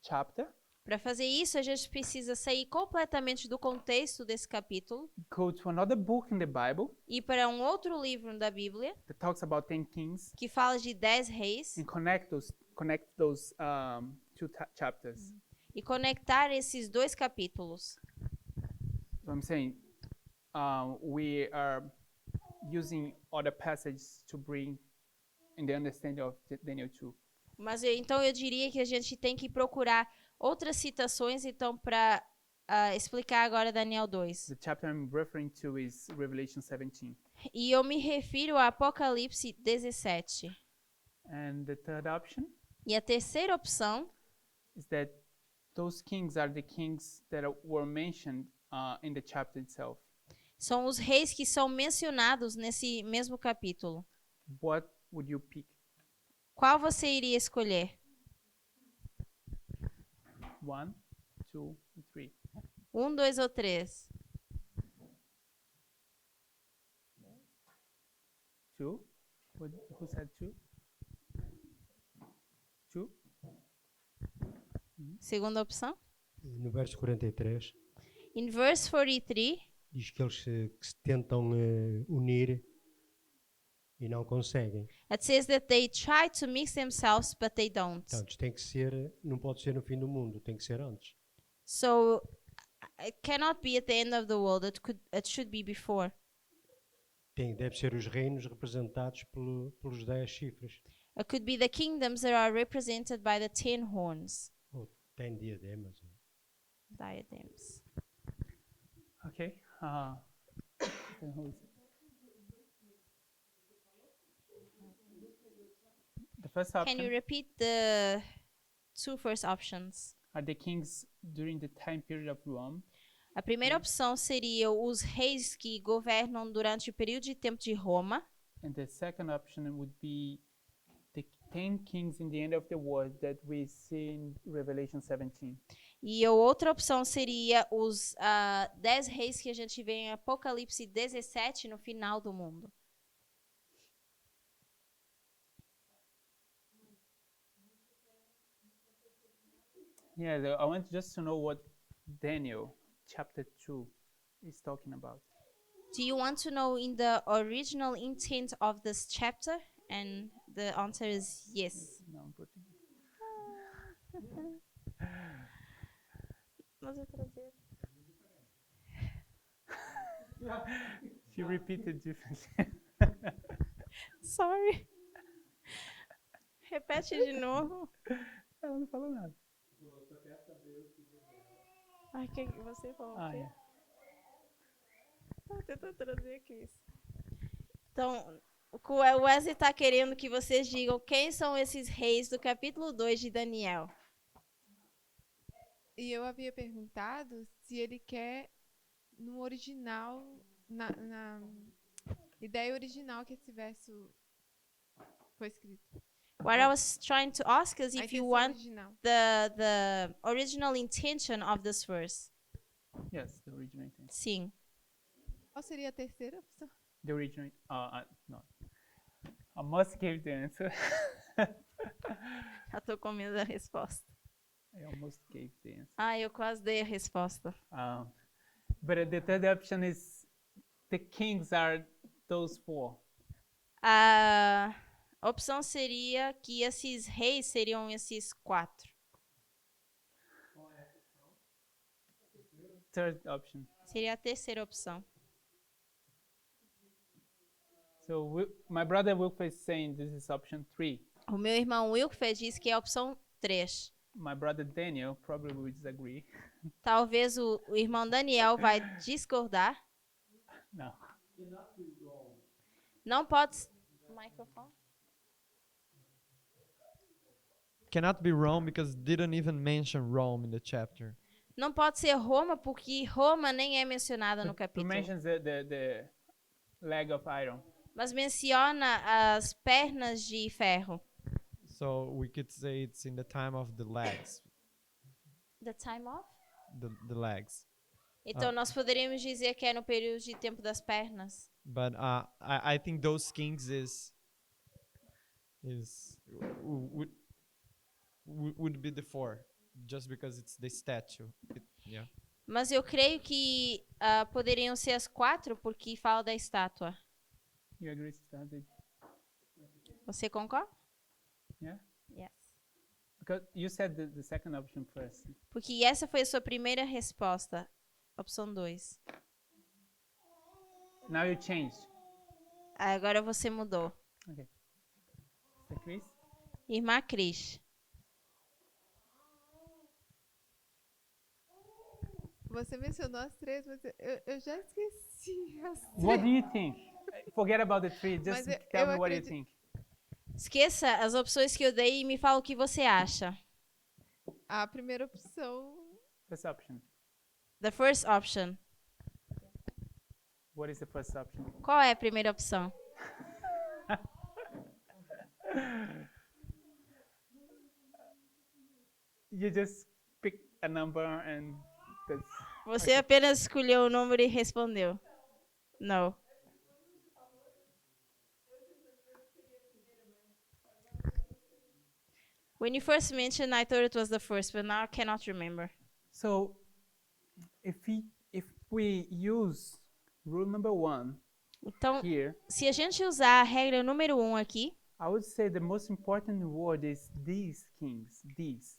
chapter, Para fazer isso, a gente precisa sair completamente do contexto desse capítulo go to another book in the Bible e ir para um outro livro da Bíblia that talks about 10 kings que fala de 10 reis and connect those two chapters. e conectar esses 2 capítulos. So I'm saying we are using other passages to bring in the understanding of Daniel 2. Mas então eu diria que a gente tem que procurar outras citações então para explicar agora Daniel 2. The chapter I'm referring to is Revelation 17. E eu me refiro a Apocalipse 17. And the third option E a terceira opção is that those kings are the kings that were mentioned in the chapter itself. São os reis que são mencionados nesse mesmo capítulo. What would you pick? Qual você iria escolher? 1, 2, 3. 1, 2 ou 3? 2. Who said 2? 2. Segunda opção. No verso 43, In verse 43, diz que eles que se tentam unir e não conseguem. it says that they try to mix themselves, but they don't. Portanto, tem que ser, não pode ser no fim do mundo, tem que ser antes. So it cannot be at the end of the world. It should be before. Deve ser os reinos representados pelos 10 chifres, It could be the kingdoms that are represented by the 10 horns, ou 10 diademas. diadems. Okay. Then who is it? The first Can you option repeat the two first options? are the kings during the time period of Rome. A primeira opção seria os reis que governam durante o período de tempo de Roma. And the second option would be the 10 kings in the end of the world that we see in Revelation 17. E a outra opção seria os 10 reis que a gente vê em Apocalipse 17 no final do mundo. Yeah, I want just to know what Daniel chapter 2 is talking about. Do you want to know in the original intent of this chapter? And the answer is yes. No, I'm putting She repeated differently. Sorry. Repete de novo. Ela não falou nada. Ai, que você falou o quê? É. Tô tentando trazer aqui isso. Então, o Wesley está querendo que vocês digam quem são esses reis do capítulo 2 de Daniel. E eu havia perguntado se ele quer no original, na ideia original que esse verso foi escrito. What I was trying to ask is A if you intenção want original. the original intention of this verse. Yes, the original intent. Sim. Qual seria a terceira opção? The original. No. I must give the answer. Já tô com medo da resposta. I almost gave the answer. Ah, eu quase dei a resposta. But the third option is the kings are those 4. A opção seria que esses reis seriam esses 4. Third option. Seria a terceira opção. So my brother Wilfred is saying this is option 3. O meu irmão Wilfred diz que é a opção 3. My brother Daniel probably will disagree. Talvez o irmão Daniel vai discordar. No. Não pode... Microfone? Cannot be Rome because didn't even mention Rome in the chapter. Não pode ser Roma, porque Roma nem é mencionada no Who capítulo. mentions the leg of iron? Mas menciona as pernas de ferro. So we could say it's in the time of the legs. The time of? The legs. Então nós poderíamos dizer que é no período de tempo das pernas. But I think those kings would be the 4, just because it's the statue. Yeah. Mas eu creio que poderiam ser as 4 porque fala da estátua. You agree, Sister Hazid? Você concorda? Yeah? Yes. Because you said the second option first. Porque essa foi a sua primeira resposta. Opção 2. Now you changed. Agora você mudou. Okay. Sister Chris? Irmã Cris. Você mencionou as 3, mas eu já esqueci as 3. What do you think? Forget about the 3. Just Mas tell eu me what you acredito- think. Esqueça as opções que eu dei e me fala o que você acha. A primeira opção, First option. The first option. What is the first option? Qual é a primeira opção? You just pick a number and that's Você apenas escolheu o número e respondeu. No. When you first mentioned, I thought it was the first, but now I cannot remember. so. If we use rule number 1 Então, here, se a gente usar a regra número 1 aqui, I would say the most important word is these kings. These.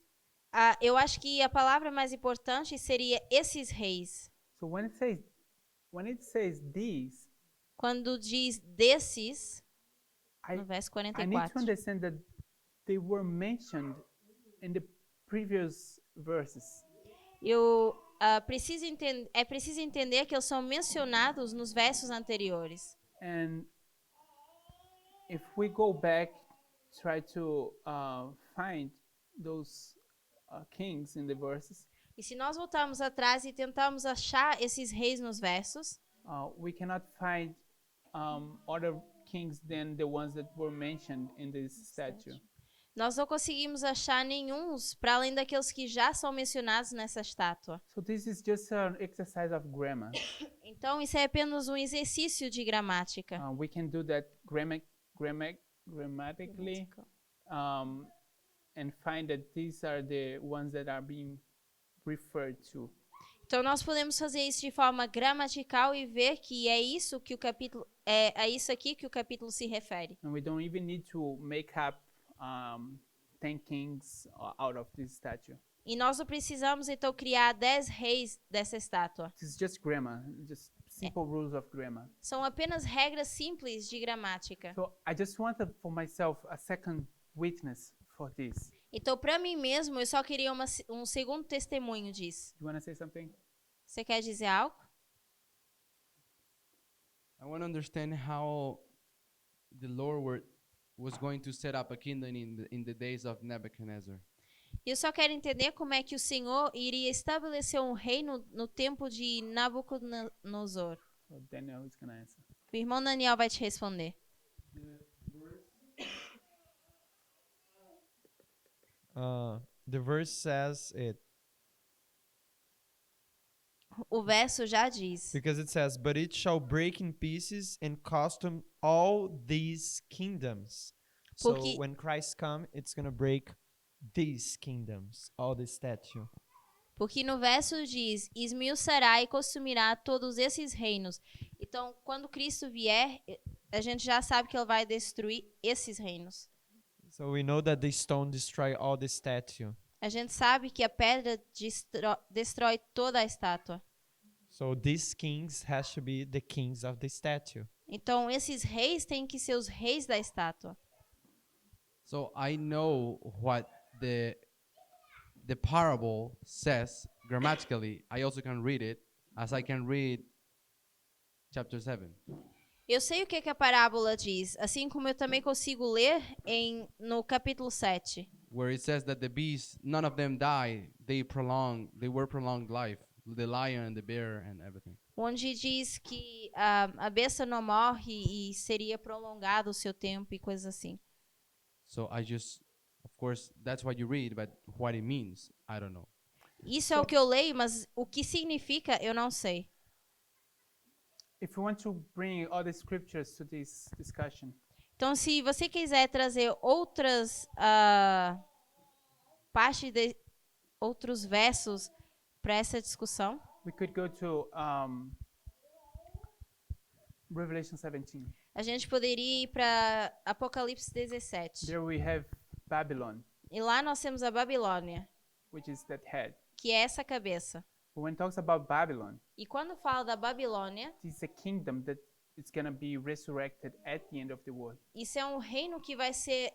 eu acho que a palavra mais importante seria esses reis. So when it says these, Quando diz desses, I no verso I need to 44. understand that they were mentioned in the previous verses. É preciso entender que eles são mencionados nos versos anteriores. And if we go back, try to find those kings in the verses, E se nós voltarmos atrás e tentarmos achar esses reis nos versos, we cannot find other kings than the ones that were mentioned in this statue. nós não conseguimos achar nenhuns para além daqueles que já são mencionados nessa estátua. So this is just an exercise of grammar. Então, isso é apenas um exercício de gramática. We can do that grammatically and find that these are the ones that are being referred to. Então, nós podemos fazer isso de forma gramatical e ver que é isso que o capítulo é isso aqui que o capítulo se refere. And we don't even need to make up 10 kings out of this statue. E nós não precisamos então criar 10 reis dessa estátua. This is just grammar, just simple rules of grammar. São apenas regras simples de gramática. So I just wanted for myself a second witness for this. Então, para mim mesmo, eu só queria um segundo testemunho disso. You want to say something? Você quer dizer algo? I want to understand how the Lord was going to set up a kingdom in the days of Nebuchadnezzar. Eu só quero entender como é que o Senhor iria estabelecer um reino no tempo de Nabucodonosor. So Daniel is going to answer. O irmão Daniel vai te responder. The verse says it O verso já diz. because it says, "But it shall break in pieces and custom all these kingdoms." So Porque- when Christ come, it's gonna break these kingdoms, all the statue. Porque no verso diz: esmiuçará e consumirá todos esses reinos. Então, quando Cristo vier, a gente já sabe que ele vai destruir esses reinos. So we know that the stone destroy all the statue. A gente sabe que a pedra destrói toda a estátua. So these kings has to be the kings of the statue. Então, esses reis têm que ser os reis da estátua. So I know what the parable says grammatically. I also can read it as I can read chapter 7. Eu sei o que a parábola diz, assim como eu também consigo ler no capítulo 7. Where it says that the beasts, none of them die, they were prolonged life, the lion and the bear and everything. Onde diz que a besta não morre e seria prolongado o seu tempo e coisas assim. So of course, that's what you read, but what it means, I don't know. Isso é o que eu leio, mas o que significa eu não sei. If you want to bring other scriptures to this discussion, Então, se você quiser trazer outras outros versos para essa discussão, we could go to Revelation 17. a gente poderia ir para Apocalipse 17. There we have Babylon, E lá nós temos a Babilônia, which is that head. que é essa cabeça. But when it talks about Babylon, E quando fala da Babilônia, this is a kingdom that is going to be resurrected at the end of the world. isso é um reino que vai ser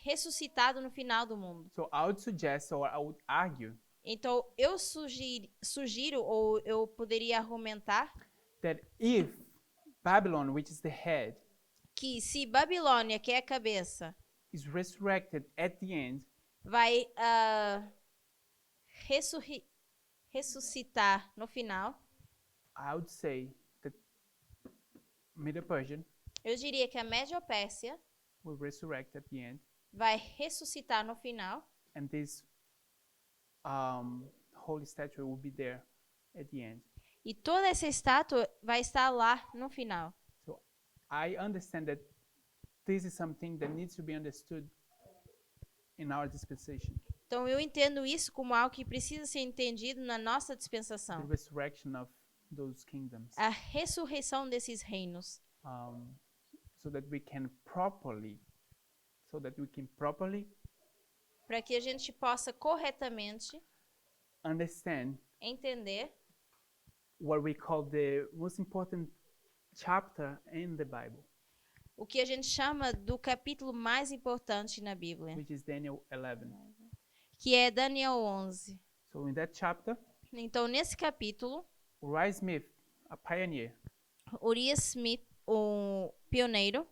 ressuscitado no final do mundo. So I would suggest, or I would argue, Então, eu sugiro ou eu poderia argumentar that if Babylon, which is the head, que se Babilônia, que é a cabeça, is resurrected at the end, vai ressuscitar no final, I would say that Medo-Persian Eu diria que a Médio-Pérsia will resurrect at the end, vai ressuscitar no final and this holy statue will be there at the end. e toda essa estátua vai estar lá no final. So I understand that this is something that needs to be understood in our dispensation, Então eu entendo isso como algo que precisa ser entendido na nossa the dispensação. resurrection of those kingdoms, A ressurreição desses reinos, so that we can properly, para que a gente possa corretamente understand entender what we call the most important chapter in the Bible, o que a gente chama do capítulo mais importante na Bíblia, which is Daniel 11. que é Daniel 11. So in that chapter, Então, nesse capítulo, Uriah Smith, a pioneer, Uriah Smith, o pioneiro,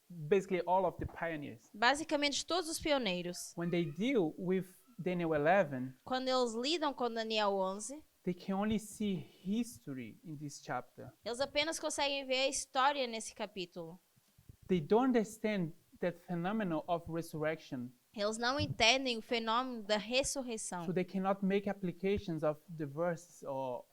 basically all of the pioneers, basicamente todos os pioneiros, when they deal with Daniel 11, quando eles lidam com Daniel 11, they can only see history in this chapter. eles apenas conseguem ver a história nesse capítulo. They don't understand that phenomenon of resurrection, Eles não entendem o fenômeno da ressurreição. so they cannot make applications of the verses or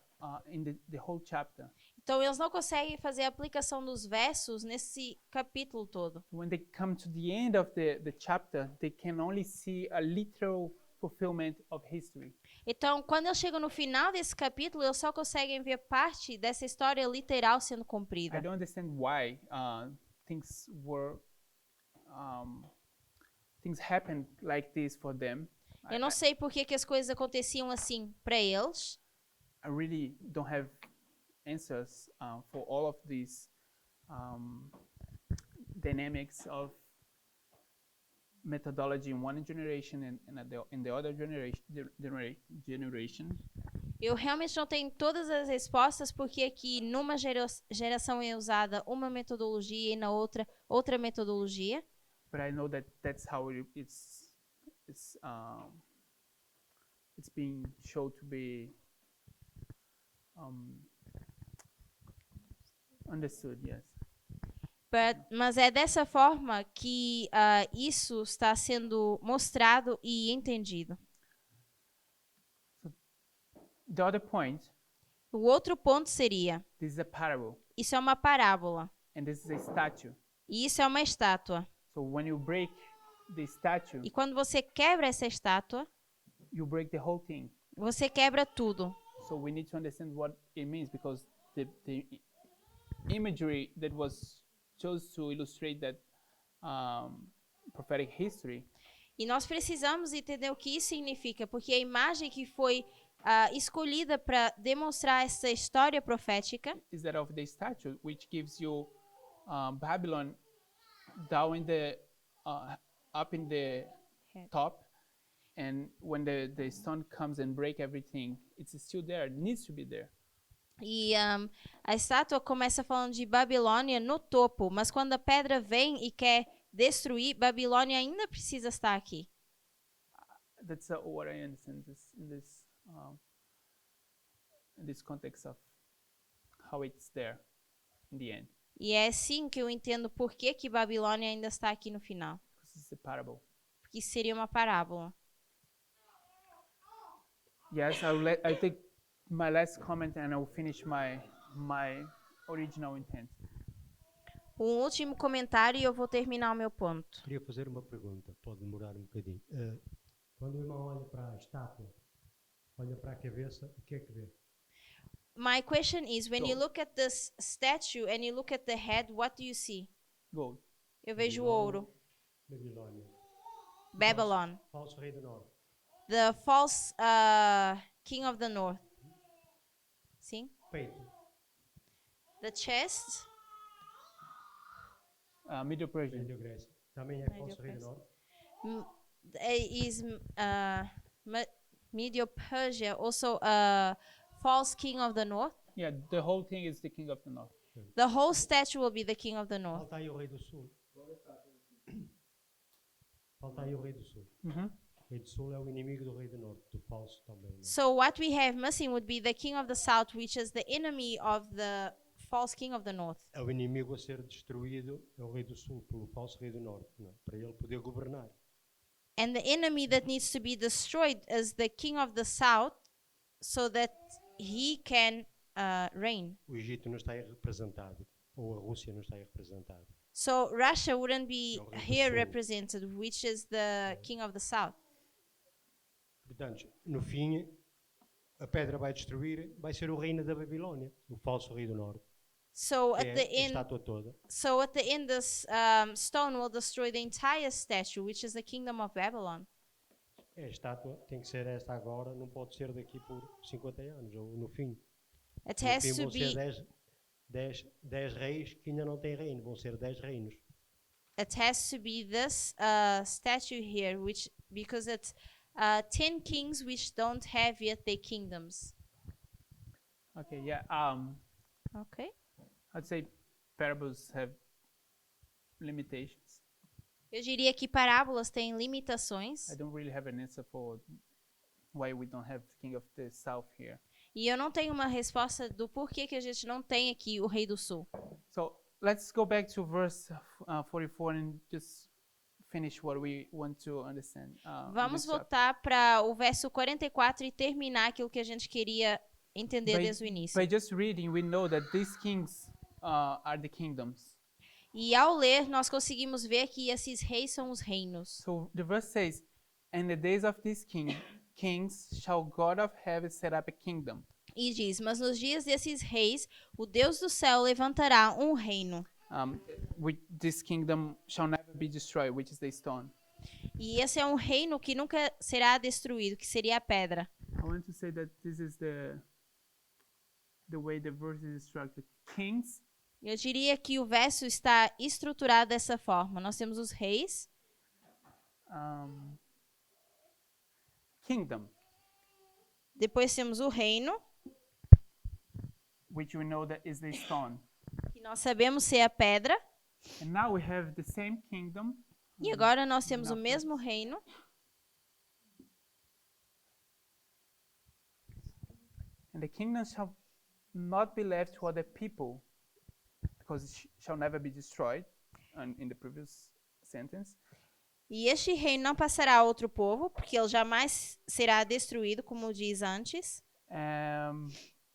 in the whole chapter. Então, eles não conseguem fazer a aplicação dos versos nesse capítulo todo. When they come to the end of the chapter, they can only see a literal fulfillment of history. Então, quando eles chegam no final desse capítulo, eles só conseguem ver parte dessa história literal sendo I cumprida. don't understand why things happened like this for them. Eu não sei por que que as coisas aconteciam assim para eles. I really don't have answers for all of these dynamics of methodology in one generation and in the other generation. Eu realmente não tenho todas as respostas porque aqui numa geração é usada uma metodologia e na outra metodologia. But I know that that's how it's being shown to be understood. Yes. Mas é dessa forma que isso está sendo mostrado e entendido. The other point, O outro ponto seria, this is a parable, isso é uma parábola and this is a statue. e isso é uma estátua. So when you break the statue, E quando você quebra essa estátua, you break the whole thing. você quebra tudo. So we need to understand what it means, because the imagery that was chose to illustrate that prophetic history E nós precisamos entender o que isso significa, porque a imagem que foi escolhida para demonstrar essa história profética is that of the statue, which gives you Babylon down in the up in the Head. top, and when the stone comes and break everything, it's still there. It needs to be there. E a estátua começa falando de Babilônia no topo, mas quando a pedra vem e quer destruir, Babilônia ainda precisa estar aqui. That's what I understand in this context of how it's there in the end, E é assim que eu entendo por que que Babilônia ainda está aqui no final. because it's a parable. Porque isso seria uma parábola. Yes, I'll take my last comment and I'll finish my original intent. Um último comentário e eu vou terminar o meu ponto. Queria fazer uma pergunta, pode demorar um bocadinho. Quando o irmão olha para a estátua, olha para a cabeça, o que é que vê? My question is, when you look at this statue and you look at the head, what do you see? Gold. Eu vejo ouro. Babilônia. Babylon. Falso rei do norte. The false king of the north. Sim? Peito. The chest. Middle Persian. Médio Grécia. Também é falso rei do norte. Is Medo-Persia also false king of the north? Yeah, the whole thing is the king of the north. The whole statue will be the king of the north. Falta aí o rei do sul. Falta aí o rei do sul. Mm-hmm. O rei do sul é o inimigo do rei do norte, do falso também. Não é? So what we have missing would be the king of the south, which is the enemy of the false king of the north. É o inimigo a ser destruído, é o rei do sul, pelo falso rei do norte, não é? Para ele poder governar. And the enemy that needs to be destroyed is the king of the south so that he can reign. O Egito não está aí representado, ou a Rússia não está aí representada. So Russia wouldn't be É o rei do here sul. represented, which is the king of the south. Portanto, no fim, a pedra vai destruir, vai ser o reino da Babilónia, o falso rei do norte, So que at é the a end, estátua toda. so at the end, this stone will destroy the entire statue, which is the kingdom of Babylon. É, a estátua tem que ser esta agora, não pode ser daqui por 50 anos, ou no fim. It No has fim to vão ser be 10 reis que ainda não têm reino, vão ser 10 reinos. this statue here, which because it's 10 kings which don't have yet their kingdoms. Okay, yeah. Okay. I'd say parables have limitations. Eu diria que parábolas têm limitações I don't really have an answer for why we don't have King of the South here. e eu não tenho uma resposta do porquê que a gente não tem aqui o rei do sul. So let's go back to verse 44 and just finish what we want to understand. In Vamos this chapter. voltar para o verso 44 e terminar aquilo que a gente queria entender By- desde o início. By just reading, we know that these kings are the kingdoms. E ao ler, nós conseguimos ver que esses reis são os reinos. So the verse says, "In the days of these kings shall God of heaven set up a kingdom." E diz: Mas nos dias desses reis, o Deus do céu levantará um reino. This kingdom shall never be destroyed, which is the stone. E esse é um reino que nunca será destruído, que seria a pedra. I want to say that this is the way the verse is structured. Kings, Eu diria que o verso está estruturado dessa forma. Nós temos os reis, kingdom, depois temos o reino, which we know that is the stone. que nós sabemos ser a pedra, And now we have the same kingdom, e agora nós temos o mesmo reino, and the kingdom shall not be left to other people, because it shall never be destroyed, in the previous sentence. e este reino não passará a outro povo, porque ele jamais será destruído, como diz antes.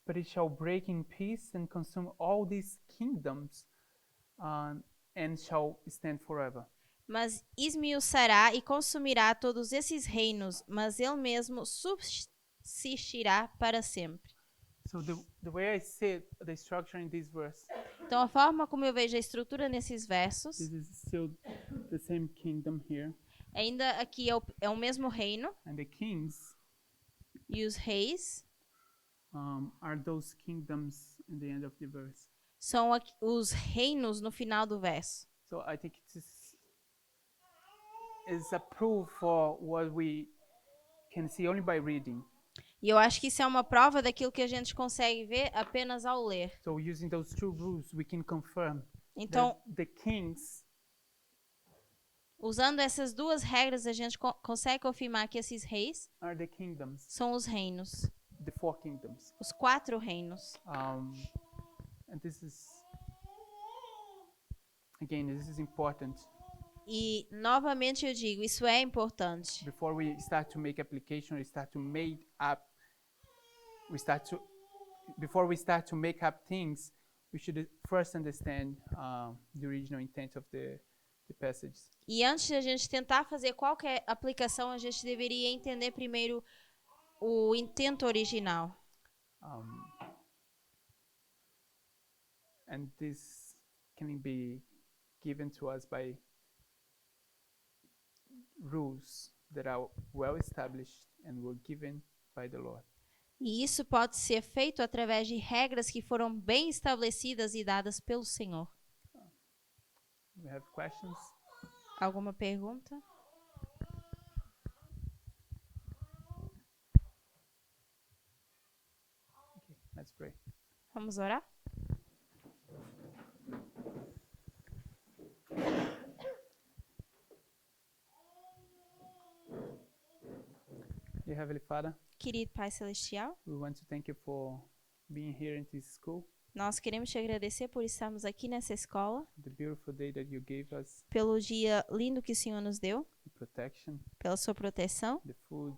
But it shall break in peace and consume all these kingdoms, and shall stand forever. Mas esmiuçará e consumirá todos esses reinos, mas ele mesmo subsistirá para sempre. So the way I see the structure in this verse, Então, a forma como eu vejo a estrutura nesses versos, this is still the same kingdom here, ainda aqui é o mesmo reino, and the kings e os reis are those kingdoms in the end of the verse. são os reinos no final do verso. So I think this is a proof for what we can see only by reading. E eu acho que isso é uma prova daquilo que a gente consegue ver apenas ao ler. So using those two rules, we can confirm Então, that the kings usando essas duas regras, a gente consegue confirmar que esses reis are the kingdoms, são os reinos, the 4 kingdoms. os 4 reinos. And this is, again, this is important. E, novamente, eu digo, isso é importante. Before we start to make application, before we start to make up things, we should first understand the original intent of the passages. E antes de a gente tentar fazer qualquer aplicação, a gente deveria entender primeiro o intento original. And this can be given to us by rules that are well established and were given by the Lord. E isso pode ser feito através de regras que foram bem estabelecidas e dadas pelo Senhor. We have questions? Alguma pergunta? Okay, let's pray. Vamos orar? Dear Heavenly Father, Querido Pai Celestial, we want to thank you for being here in this school. Nós queremos te agradecer por estarmos aqui nessa escola, the beautiful day that you gave us, pelo dia lindo que o Senhor nos deu, the protection, pela sua proteção, the food,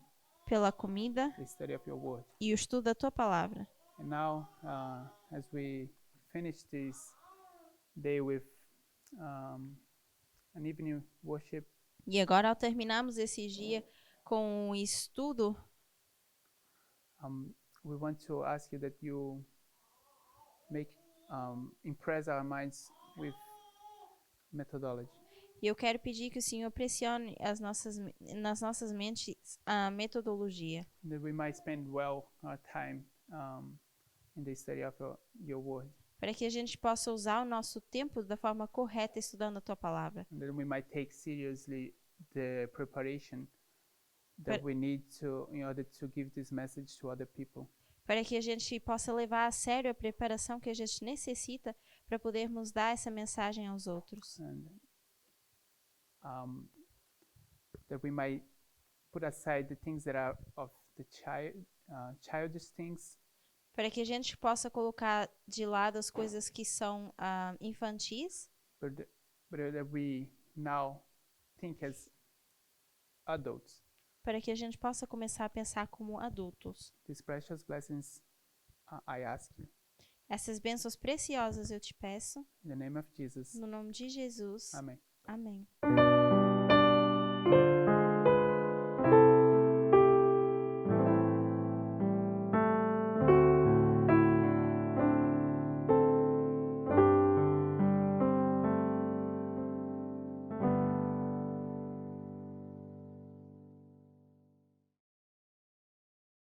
pela comida the study of your word. e o estudo da tua palavra. And now, as we finish this day with an evening worship, E agora, ao terminarmos esse dia com o estudo, we want to ask you that you impress our minds with methodology. eu quero pedir que o Senhor pressione nas nossas mentes a metodologia, That we might spend well our time in the study of your word, para que a gente possa usar o nosso tempo da forma correta estudando a tua palavra, and that we might take seriously the preparation that But- we need to in order to give this message to other people. para que a gente possa levar a sério a preparação que a gente necessita para podermos dar essa mensagem aos outros. And that we might put aside the things that are of the childish things, Para que a gente possa colocar de lado as coisas que são infantis, but that we now think as adults. para que a gente possa começar a pensar como adultos. These precious blessings I ask you Essas bênçãos preciosas eu te peço, in the name of Jesus. no nome de Jesus. Amen. Amém.